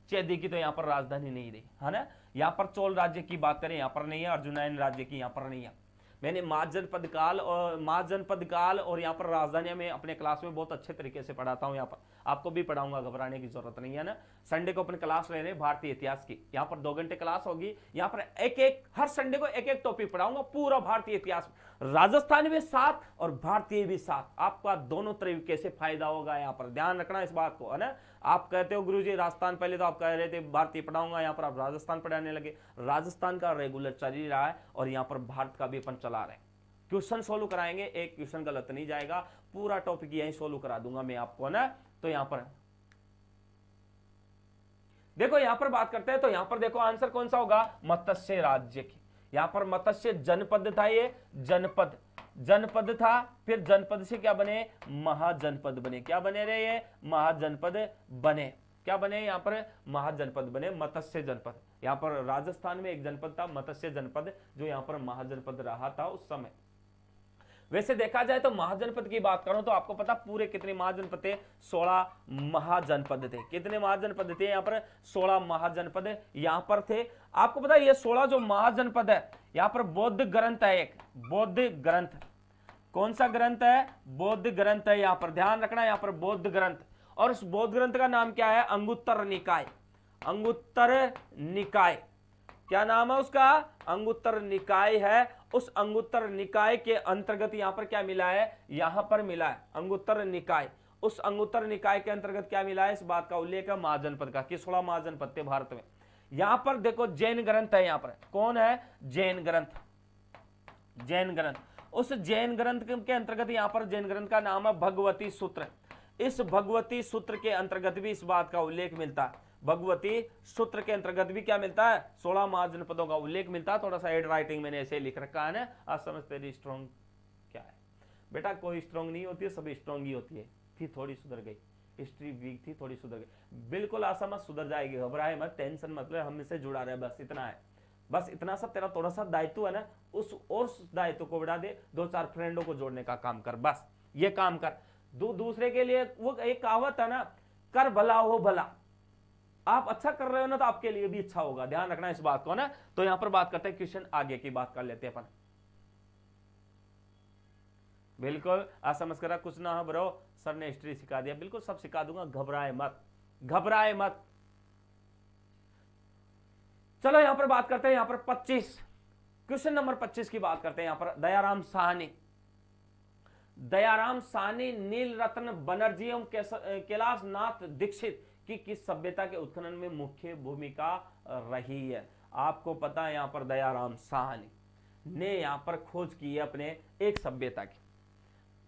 चेदी की तो यहां पर राजधानी नहीं रही है ना। यहां पर चोल राज्य की बात करें यहां पर नहीं है, अर्जुनायन राज्य की यहां पर नहीं है। मैंने महाजनपद काल और यहाँ पर राजधानियां में अपने क्लास में बहुत अच्छे तरीके से पढ़ाता हूँ, यहाँ पर आपको भी पढ़ाऊंगा, घबराने की जरूरत नहीं है ना। संडे को अपन क्लास ले रहे हैं भारतीय इतिहास की, यहाँ पर 2 घंटे क्लास होगी, यहाँ पर हर संडे को एक टॉपिक पढ़ाऊंगा, पूरा भारतीय इतिहास, राजस्थान भी साथ और भारतीय भी साथ, आपका दोनों तरीके से फायदा होगा। यहाँ पर ध्यान रखना इस बात को, है ना। आप कहते हो गुरुजी राजस्थान, पहले तो आप कह रहे थे भारतीय पढ़ाऊंगा, यहाँ पर आप राजस्थान पढ़ाने लगे। राजस्थान का रेगुलर चल ही रहा है और यहाँ पर भारत का भी अपन चला रहे हैं। क्वेश्चन सोल्व कराएंगे, एक क्वेश्चन गलत नहीं जाएगा, पूरा टॉपिक यही सोल्व करा दूंगा मैं आपको ना। तो यहां पर देखो, यहां पर बात करते हैं तो यहां पर देखो आंसर कौन सा होगा, मत्स्य राज्य की। यहां पर मत्स्य जनपद था, ये जनपद था, फिर जनपद से क्या बने, महाजनपद बने। क्या बने रे, ये महाजनपद बने। क्या बने यहाँ पर, महाजनपद बने, मत्स्य जनपद। यहाँ पर राजस्थान में एक जनपद था मत्स्य जनपद, जो यहाँ पर महाजनपद रहा था उस समय। वैसे देखा जाए तो महाजनपद की बात करूं तो आपको पता पूरे कितने महाजनपद थे, 16 महाजनपद थे। कितने महाजनपद थे यहाँ पर, 16 महाजनपद यहाँ पर थे। आपको पता ये 16 जो महाजनपद है, यहाँ पर बौद्ध ग्रंथ है, एक बौद्ध ग्रंथ। कौन सा ग्रंथ है, बौद्ध ग्रंथ है। यहाँ पर ध्यान रखना, यहाँ पर बौद्ध ग्रंथ, और उस बौद्ध ग्रंथ का नाम क्या है, अंगुत्तर निकाय। अंगुत्तर निकाय, क्या नाम है उसका, अंगुत्तर निकाय है। उस अंगुत्तर निकाय के अंतर्गत यहां पर क्या मिला है, यहां पर मिला है अंगुत्तर निकाय। उस अंगुत्तर निकाय के अंतर्गत क्या मिला है, इस बात का उल्लेख है महाजनपद का, कि 16 महाजनपद थे भारत में। यहां पर देखो जैन ग्रंथ है, यहां पर कौन है, जैन ग्रंथ, जैन ग्रंथ। उस जैन ग्रंथ के अंतर्गत यहां पर जैन ग्रंथ का नाम है भगवती सूत्र। इस भगवती सूत्र के अंतर्गत भी इस बात का उल्लेख मिलता है, भगवती सूत्र के अंतर्गत भी क्या मिलता है, 16 महाजनपदों का उल्लेख मिलता है। थोड़ा सा हेड राइटिंग मैंने ऐसे लिख रखा है ना, आज समझ तेरी स्ट्रॉन्ग क्या है बेटा, कोई स्ट्रॉन्ग नहीं होती है, सभी स्ट्रॉन्ग ही होती है। थी थोड़ी सुधर गई, हिस्ट्री वीक थी, थोड़ी सुधर गई, बिल्कुल आसामत सुधर जाएगी, घबराए मत, टेंशन मतलब हमसे जुड़ा रहे, बस इतना है, बस इतना सा तेरा थोड़ा सा दायित्व है ना, उस दायित्व को बढ़ा दे, 2-4 फ्रेंडों को जोड़ने का काम कर, बस ये काम कर। दूसरे के लिए वो एक कहावत है ना, कर भला हो भला। आप अच्छा कर रहे हो ना तो आपके लिए भी अच्छा होगा, ध्यान रखना इस बात को ना। तो यहां पर बात करते हैं, क्वेश्चन आगे की बात कर लेते हैं अपन। बिल्कुल समझ करा, कुछ ना ब्रो, सर ने हिस्ट्री सिखा दिया, बिल्कुल सब सिखा दूंगा, घबराए मत, घबराए मत। चलो यहां पर बात करते हैं, यहां पर 25, क्वेश्चन नंबर 25 की बात करते हैं। यहां पर दयाराम साहनी, दयाराम साहनी, नील रत्न बनर्जी एवं कैलाश नाथ दीक्षित की किस सभ्यता के उत्खनन में मुख्य भूमिका रही है। आपको पता है यहां पर दयाराम साहनी ने यहां पर खोज की है अपने एक सभ्यता की,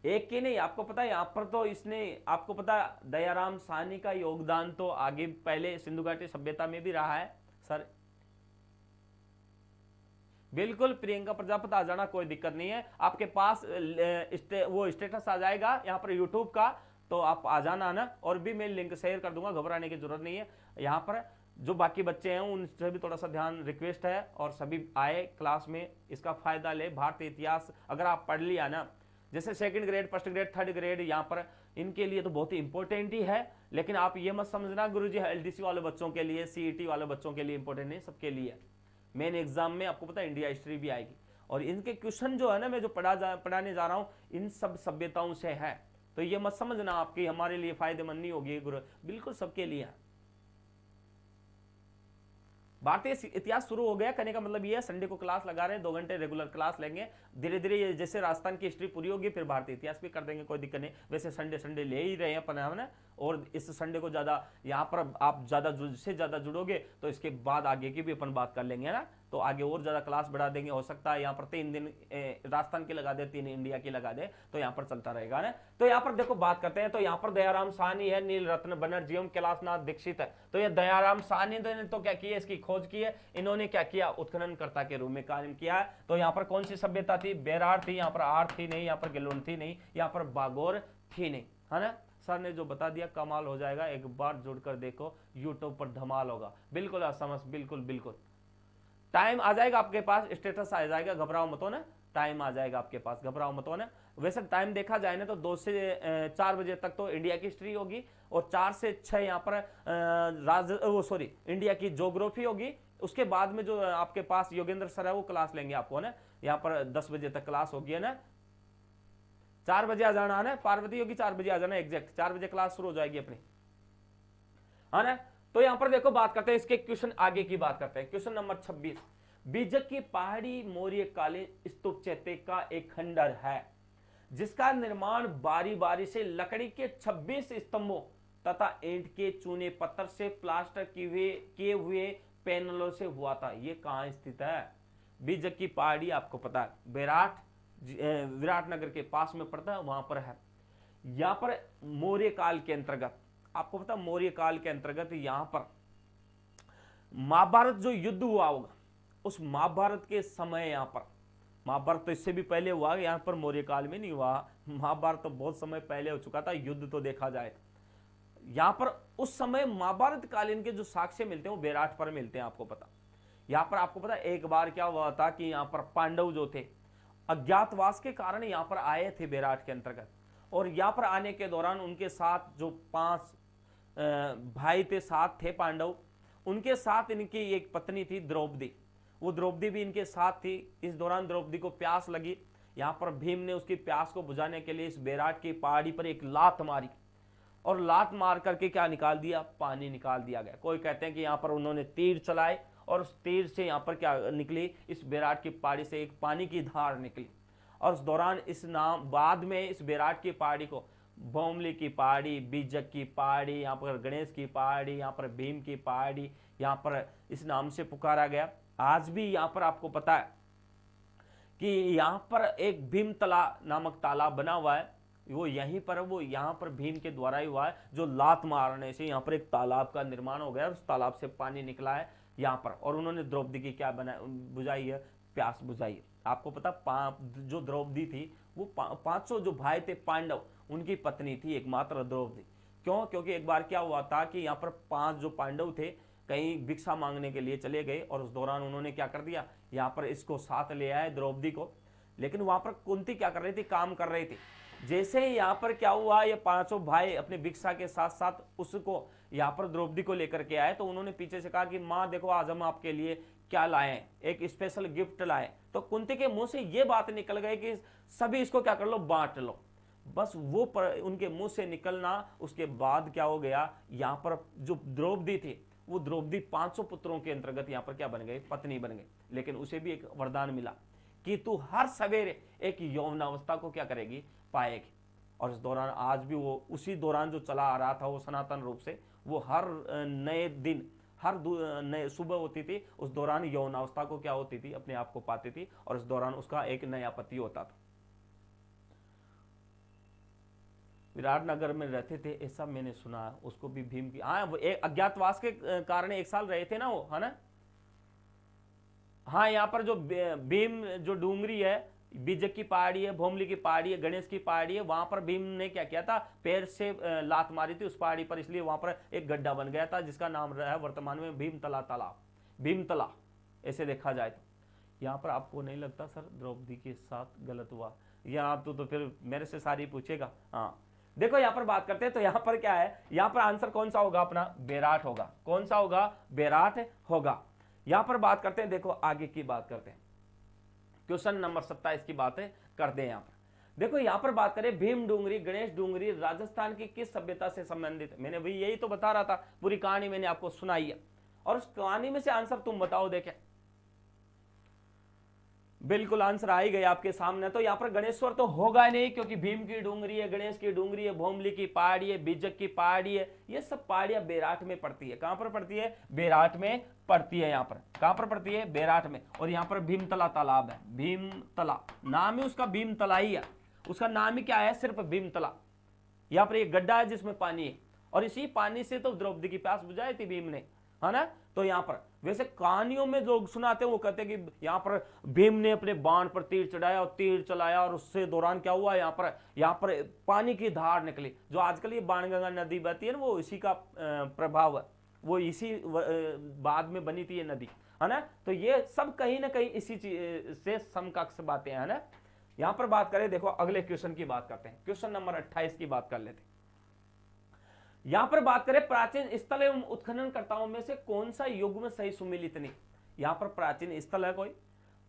एक की नहीं, आपको पता है यहां पर तो इसने, आपको पता दयाराम साहनी का योगदान तो आगे पहले सिंधु घाटी सभ्यता में भी रहा है सर। बिल्कुल प्रियंका प्रजापति आ जाना, कोई दिक्कत नहीं है, आपके पास वो स्टेटस आ जाएगा यहाँ पर यूट्यूब का, तो आप आ जाना ना, और भी मैं लिंक शेयर कर दूंगा, घबराने की जरूरत नहीं है। यहाँ पर जो बाकी बच्चे हैं उनसे भी थोड़ा सा ध्यान रिक्वेस्ट है, और सभी आए क्लास में, इसका फायदा ले। भारतीय इतिहास अगर आप पढ़ लिया ना, जैसे 2nd grade, 1st grade, 3rd grade, यहाँ पर इनके लिए तो बहुत ही इंपॉर्टेंट ही है, लेकिन आप ये मत समझना गुरुजी LDC वाले बच्चों के लिए, CET वाले बच्चों के लिए इंपॉर्टेंट नहीं, सबके लिए। मेन एग्जाम में आपको पता है इंडिया हिस्ट्री भी आएगी, और इनके क्वेश्चन जो है ना मैं जो पढ़ाने जा रहा हूं इन सब सभ्यताओं से है। तो ये मत समझना आपकी हमारे लिए फायदेमंद नहीं होगी गुरु, बिल्कुल सबके लिए है। भारतीय इतिहास शुरू हो गया कहने का मतलब ये है संडे को क्लास लगा रहे हैं, 2 घंटे रेगुलर क्लास लेंगे। धीरे धीरे ये जैसे राजस्थान की हिस्ट्री पूरी होगी फिर भारतीय इतिहास भी कर देंगे, कोई दिक्कत नहीं। वैसे संडे संडे ले ही रहे हैं अपन है ना, और इस संडे को ज्यादा यहाँ पर आप ज्यादा जुड़ोगे तो इसके बाद आगे की भी अपन बात कर लेंगे है ना, तो आगे और ज्यादा क्लास बढ़ा देंगे। हो सकता है यहाँ पर 3 दिन राजस्थान की लगा दे, 3 इंडिया की लगा दे, तो यहाँ पर चलता रहेगा ना। तो यहाँ पर देखो बात करते हैं, तो यहाँ पर दयाराम साहनी है, नील रत्न बनर्जी एवं कैलाशनाथ दीक्षित है। तो ये दयाराम साहनी ने तो क्या किया, इसकी खोज की है, इन्होंने क्या किया उत्खननकर्ता के रूप में कार्य किया है। तो यहाँ पर कौन सी सभ्यता थी, बेरार थी, यहाँ पर आर थी नहीं, यहाँ पर गिलोन थी नहीं, यहाँ पर बागोर थी नहीं, है ना। सर ने जो बता दिया कमाल हो जाएगा, एक बार जुड़कर देखो यूट्यूब पर धमाल होगा, बिल्कुल असमझ, बिल्कुल बिल्कुल। टाइम आ जाएगा आपके पास, स्टेटस आ जाएगा, घबराओ मत हो ना, टाइम आ जाएगा आपके पास, घबराओ मत हो ना। वैसे टाइम देखा जाए ना तो 2 से 4 बजे तक तो इंडिया की हिस्ट्री होगी, और 4 से 6 यहाँ पर इंडिया की ज्योग्राफी होगी। उसके बाद में जो आपके पास योगेंद्र सर है वो क्लास लेंगे आपको ना, यहाँ पर 10 बजे तक क्लास होगी है ना। 4 बजे आ जाना है ना, पार्वती होगी 4 बजे आ जाना, एग्जैक्ट 4 बजे क्लास शुरू हो जाएगी अपनी, है ना। तो यहां पर देखो बात करते हैं इसके क्वेश्चन, आगे की बात करते हैं। क्वेश्चन नंबर 26, बीजक की पहाड़ी मौर्यकालीन स्तूप चैत्य का एक खंडर है जिसका निर्माण बारी बारी से लकड़ी के 26 स्तंभों तथा ईंट के चूने पत्थर से प्लास्टर किए हुए पैनलों से हुआ था। ये कहां स्थित है, बीजक की पहाड़ी आपको पता है विराटनगर के पास में पड़ता है, वहां पर है। यहां पर मौर्य काल के अंतर्गत आपको पता मौर्य काल के अंतर्गत यहां पर महाभारत जो युद्ध हुआ होगा उस महाभारत के समय, यहां पर महाभारत तो इससे भी पहले हुआ, यहां पर मौर्य काल में नहीं हुआ, महाभारत तो बहुत समय पहले हो चुका था, युद्ध तो देखा जाए यहां पर उस समय महाभारत कालीन के जो साक्ष्य मिलते हैं वो बेराट पर मिलते हैं। आपको पता यहां पर आपको पता एक बार क्या हुआ था कि यहां पर पांडव जो थे अज्ञातवास के कारण यहां पर आए थे बेराट के अंतर्गत, और यहां पर आने के दौरान उनके साथ जो 5 भाई थे, 7 थे पांडव, उनके साथ इनकी एक पत्नी थी द्रौपदी, वो द्रौपदी भी इनके साथ थी। इस दौरान द्रौपदी को प्यास लगी, यहां पर भीम ने उसकी प्यास को बुझाने के लिए इस बेराट की पहाड़ी पर एक लात मारी, और लात मार करके क्या निकाल दिया, पानी निकाल दिया गया। कोई कहते हैं कि यहां पर उन्होंने तीर चलाए और उस तीर से यहां पर क्या निकली, इस बेराट की पहाड़ी से एक पानी की धार निकली, और उस दौरान इस नाम बाद में इस बेराट की पहाड़ी को भौमली की पहाड़ी, बीजक की पहाड़ी, यहाँ पर गणेश की पहाड़ी, यहाँ पर भीम की पहाड़ी, यहाँ पर इस नाम से पुकारा गया। आज भी यहाँ पर आपको पता है कि यहाँ पर एक भीमतला नामक तालाब बना हुआ है, वो यहीं पर, वो यहाँ पर भीम के द्वारा ही हुआ है, जो लात मारने से यहाँ पर एक तालाब का निर्माण हो गया, उस तालाब से पानी निकला है यहाँ पर, और उन्होंने द्रौपदी की क्या बुझाई है, प्यास बुझाई है। आपको पता जो द्रौपदी थी वो 500 जो भाई थे पांडव उनकी पत्नी थी एकमात्र द्रौपदी। क्यों, क्योंकि एक बार क्या हुआ था कि यहाँ पर 5 जो पांडव थे कहीं भिक्षा मांगने के लिए चले गए, और उस दौरान उन्होंने क्या कर दिया, यहाँ पर इसको साथ ले आए द्रौपदी को, लेकिन वहां पर कुंती क्या कर रही थी, काम कर रही थी। जैसे ही यहाँ पर क्या हुआ, ये 500 भाई अपने भिक्षा के साथ साथ उसको यहाँ पर द्रौपदी को लेकर के आए, तो उन्होंने पीछे से कहा कि माँ देखो आज हम आपके लिए क्या लाए, एक स्पेशल गिफ्ट लाए। तो कुंती के मुंह से ये बात निकल गई कि सभी इसको क्या कर लो, बांट लो। बस वो उनके मुंह से निकलना, उसके बाद क्या हो गया, यहाँ पर जो द्रौपदी थी वो द्रौपदी 500 पुत्रों के अंतर्गत यहाँ पर क्या बन गई, पत्नी बन गई। लेकिन उसे भी एक वरदान मिला कि तू हर सवेरे एक यौवनावस्था को क्या करेगी, पाएगी। और इस दौरान आज भी वो उसी दौरान जो चला आ रहा था वो सनातन रूप से, वो हर नए दिन, हर नए सुबह होती थी, उस दौरान यौवनावस्था को क्या होती थी, अपने आप को पाती थी, और इस दौरान उसका एक नया पति होता था। विराटनगर में रहते थे ऐसा मैंने सुना, उसको भी भीम की, हाँ वो एक अज्ञातवास के कारण 1 साल रहे थे ना वो, है ना। हाँ यहाँ पर जो भीम जो डूंगरी है, बीजक की पहाड़ी है, भौमली की पहाड़ी है, गणेश की पहाड़ी है, वहां पर भीम ने क्या किया था, पैर से लात मारी थी उस पहाड़ी पर, इसलिए वहां पर एक गड्ढा बन गया था जिसका नाम रहा है वर्तमान में भीमतला तालाब, भीमतला ऐसे देखा जाए तो। यहाँ पर आपको नहीं लगता सर द्रौपदी के साथ गलत हुआ, यहाँ तो फिर मेरे से सारी पूछेगा। हाँ देखो यहाँ पर बात करते हैं, तो यहाँ पर क्या है, यहाँ पर आंसर कौन सा होगा अपना, बेराट होगा। कौन सा होगा, बेराट होगा। यहां पर बात करते हैं, देखो आगे की बात करते हैं, क्वेश्चन नंबर 27 की बातें करते हैं। यहां पर देखो, यहां पर बात करें भीम डूंगरी गणेश डूंगरी राजस्थान की किस सभ्यता से संबंधित है। मैंने भाई यही तो बता रहा था, पूरी कहानी मैंने आपको सुनाई है, और उस कहानी में से आंसर तुम बताओ। देखें, बिल्कुल आंसर आ ही गया आपके सामने। तो यहां पर गणेश्वर तो होगा नहीं, क्योंकि भीम की डूंगरी है, गणेश की डूंगरी है, भोमली की पहाड़ी है, बीजक की पहाड़ी है, ये सब पहाड़ियां बेराट में पड़ती है। कहां पर पड़ती है? बेराट में पड़ती है। यहां पर कहां पर पड़ती है? बेराट में। और यहां पर भीमतला तालाब है, भीमतला नाम है उसका, भीमतला ही है उसका नाम ही। क्या है? सिर्फ भीमतला। यहां पर एक गड्ढा है जिसमें पानी है, और इसी पानी से तो द्रौपदी की प्यास बुझाई थी भीम ने, है ना। तो यहां पर वैसे कहानियों में जो सुनाते हैं वो कहते हैं कि यहां पर भीम ने अपने बाण पर तीर चढ़ाया और तीर चलाया, और उससे दौरान क्या हुआ, यहां पर पानी की धार निकली। जो आजकल ये बाणगंगा नदी बहती है ना, वो इसी का प्रभाव है, वो इसी बाद में बनी थी ये नदी, है ना। तो ये सब कहीं ना कहीं इसी से समकक्ष बातें हैं ना। यहां पर बात करें, देखो अगले क्वेश्चन की बात करते हैं, क्वेश्चन नंबर 28 की बात कर लेते हैं। यहां पर बात करें प्राचीन स्थल एवं उत्खननकर्ताओं में से कौन सा युग में सही सुमेलित नहीं। यहां पर प्राचीन स्थल है कोई,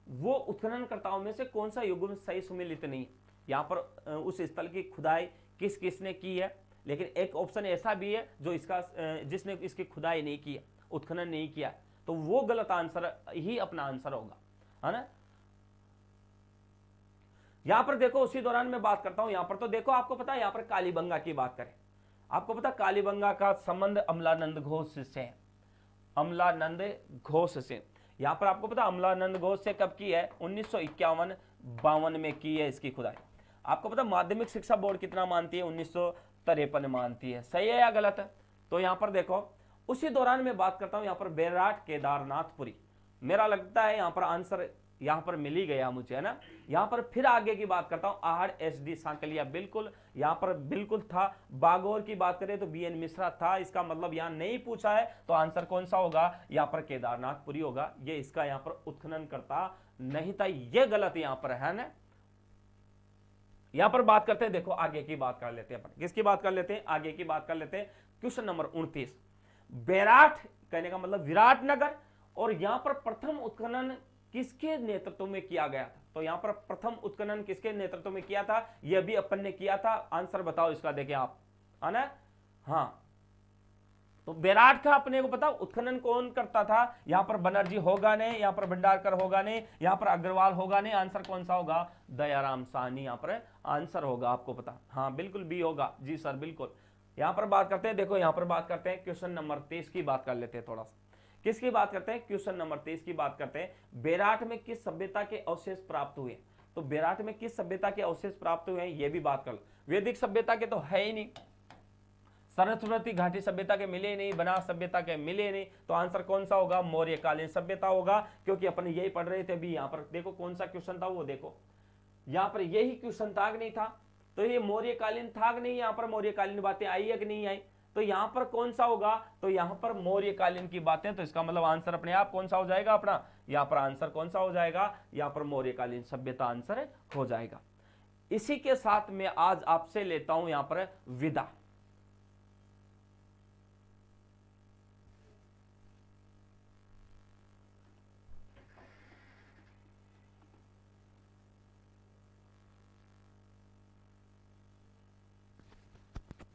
वो उत्खननकर्ताओं में से कौन सा युग में सही सुमेलित नहीं। यहां पर उस स्थल की खुदाई किस किसने की है, लेकिन एक ऑप्शन ऐसा भी है जो इसका जिसने इसकी खुदाई नहीं की है, उत्खनन नहीं किया, तो वो गलत आंसर ही अपना आंसर होगा, है ना। यहां पर देखो, उसी दौरान मैं बात करता हूं। यहां पर तो देखो, आपको पता है यहां पर कालीबंगा की बात करें, आपको पता कालीबंगा का संबंध अमलानंद घोष से है, अमलानंद घोष से। यहां पर आपको पता अमलानंद घोष से कब की है? 1951-52 में की है इसकी खुदाई। आपको पता माध्यमिक शिक्षा बोर्ड कितना मानती है? 1953 मानती है। सही है या गलत है? तो यहां पर देखो, उसी दौरान मैं बात करता हूं यहां पर बेराट केदारनाथपुरी। मेरा लगता है यहां पर आंसर यहां पर मिल ही गया मुझे, है ना। यहां पर फिर आगे की बात करता हूं, आहड़ एसडी सांकलिया, बिल्कुल यहां पर बिल्कुल था। बागोर की बात करें तो बीएन मिश्रा था। इसका मतलब यहां नहीं पूछा है, तो आंसर कौन सा होगा? यहां पर केदारनाथपुरी होगा। ये इसका यहां पर उत्खनन करता नहीं था, ये गलत यहां पर है ना। यहां पर बात करते हैं, देखो आगे की बात कर लेते हैं अपन। किसकी बात कर लेते हैं? आगे की बात कर लेते हैं। क्वेश्चन नंबर 29, बेराट कहने का मतलब विराटनगर, और यहां पर प्रथम उत्खनन किसके नेतृत्व में किया गया था। तो यहां पर प्रथम उत्खनन किसके नेतृत्व में किया था? यह भी अपन ने किया था। आंसर बताओ इसका, देखें आप, है ना। हाँ, तो बेराट का अपने को पता उत्खनन कौन करता था? यहां पर बनर्जी होगा नहीं, यहां पर भंडारकर होगा नहीं, यहां पर अग्रवाल होगा नहीं। आंसर कौन सा होगा? दयाराम साहनी यहां पर आंसर होगा, आपको पता। हाँ बिल्कुल बी होगा, जी सर बिल्कुल। यहां पर बात करते हैं, देखो यहां पर बात करते हैं, क्वेश्चन नंबर 23 की बात कर लेते हैं थोड़ा सा। किसकी बात करते हैं? क्वेश्चन नंबर 23 की बात करते हैं। बेराट में किस सभ्यता के अवशेष प्राप्त हुए? तो बेराट में किस सभ्यता के अवशेष प्राप्त हुए हैं, ये भी बात कर लो। वैदिक सभ्यता के तो है ही नहीं, सरस्वती घाटी सभ्यता के मिले नहीं, बनास सभ्यता के मिले नहीं, तो आंसर कौन सा होगा? मौर्यकालीन सभ्यता होगा, क्योंकि अपन यही पढ़ रहे थे अभी। यहां पर देखो कौन सा क्वेश्चन था वो देखो, यहां पर यही क्वेश्चन था कि नहीं था, तो ये मौर्यकालीन था कि नहीं, यहां पर मौर्यकालीन बातें आई है कि नहीं आई, तो यहां पर कौन सा होगा? तो यहां पर मौर्यकालीन की बातें, तो इसका मतलब आंसर अपने आप कौन सा हो जाएगा अपना? यहां पर आंसर कौन सा हो जाएगा? यहां पर मौर्यकालीन सभ्यता आंसर हो जाएगा। इसी के साथ मैं आज आपसे लेता हूं यहां पर विदा।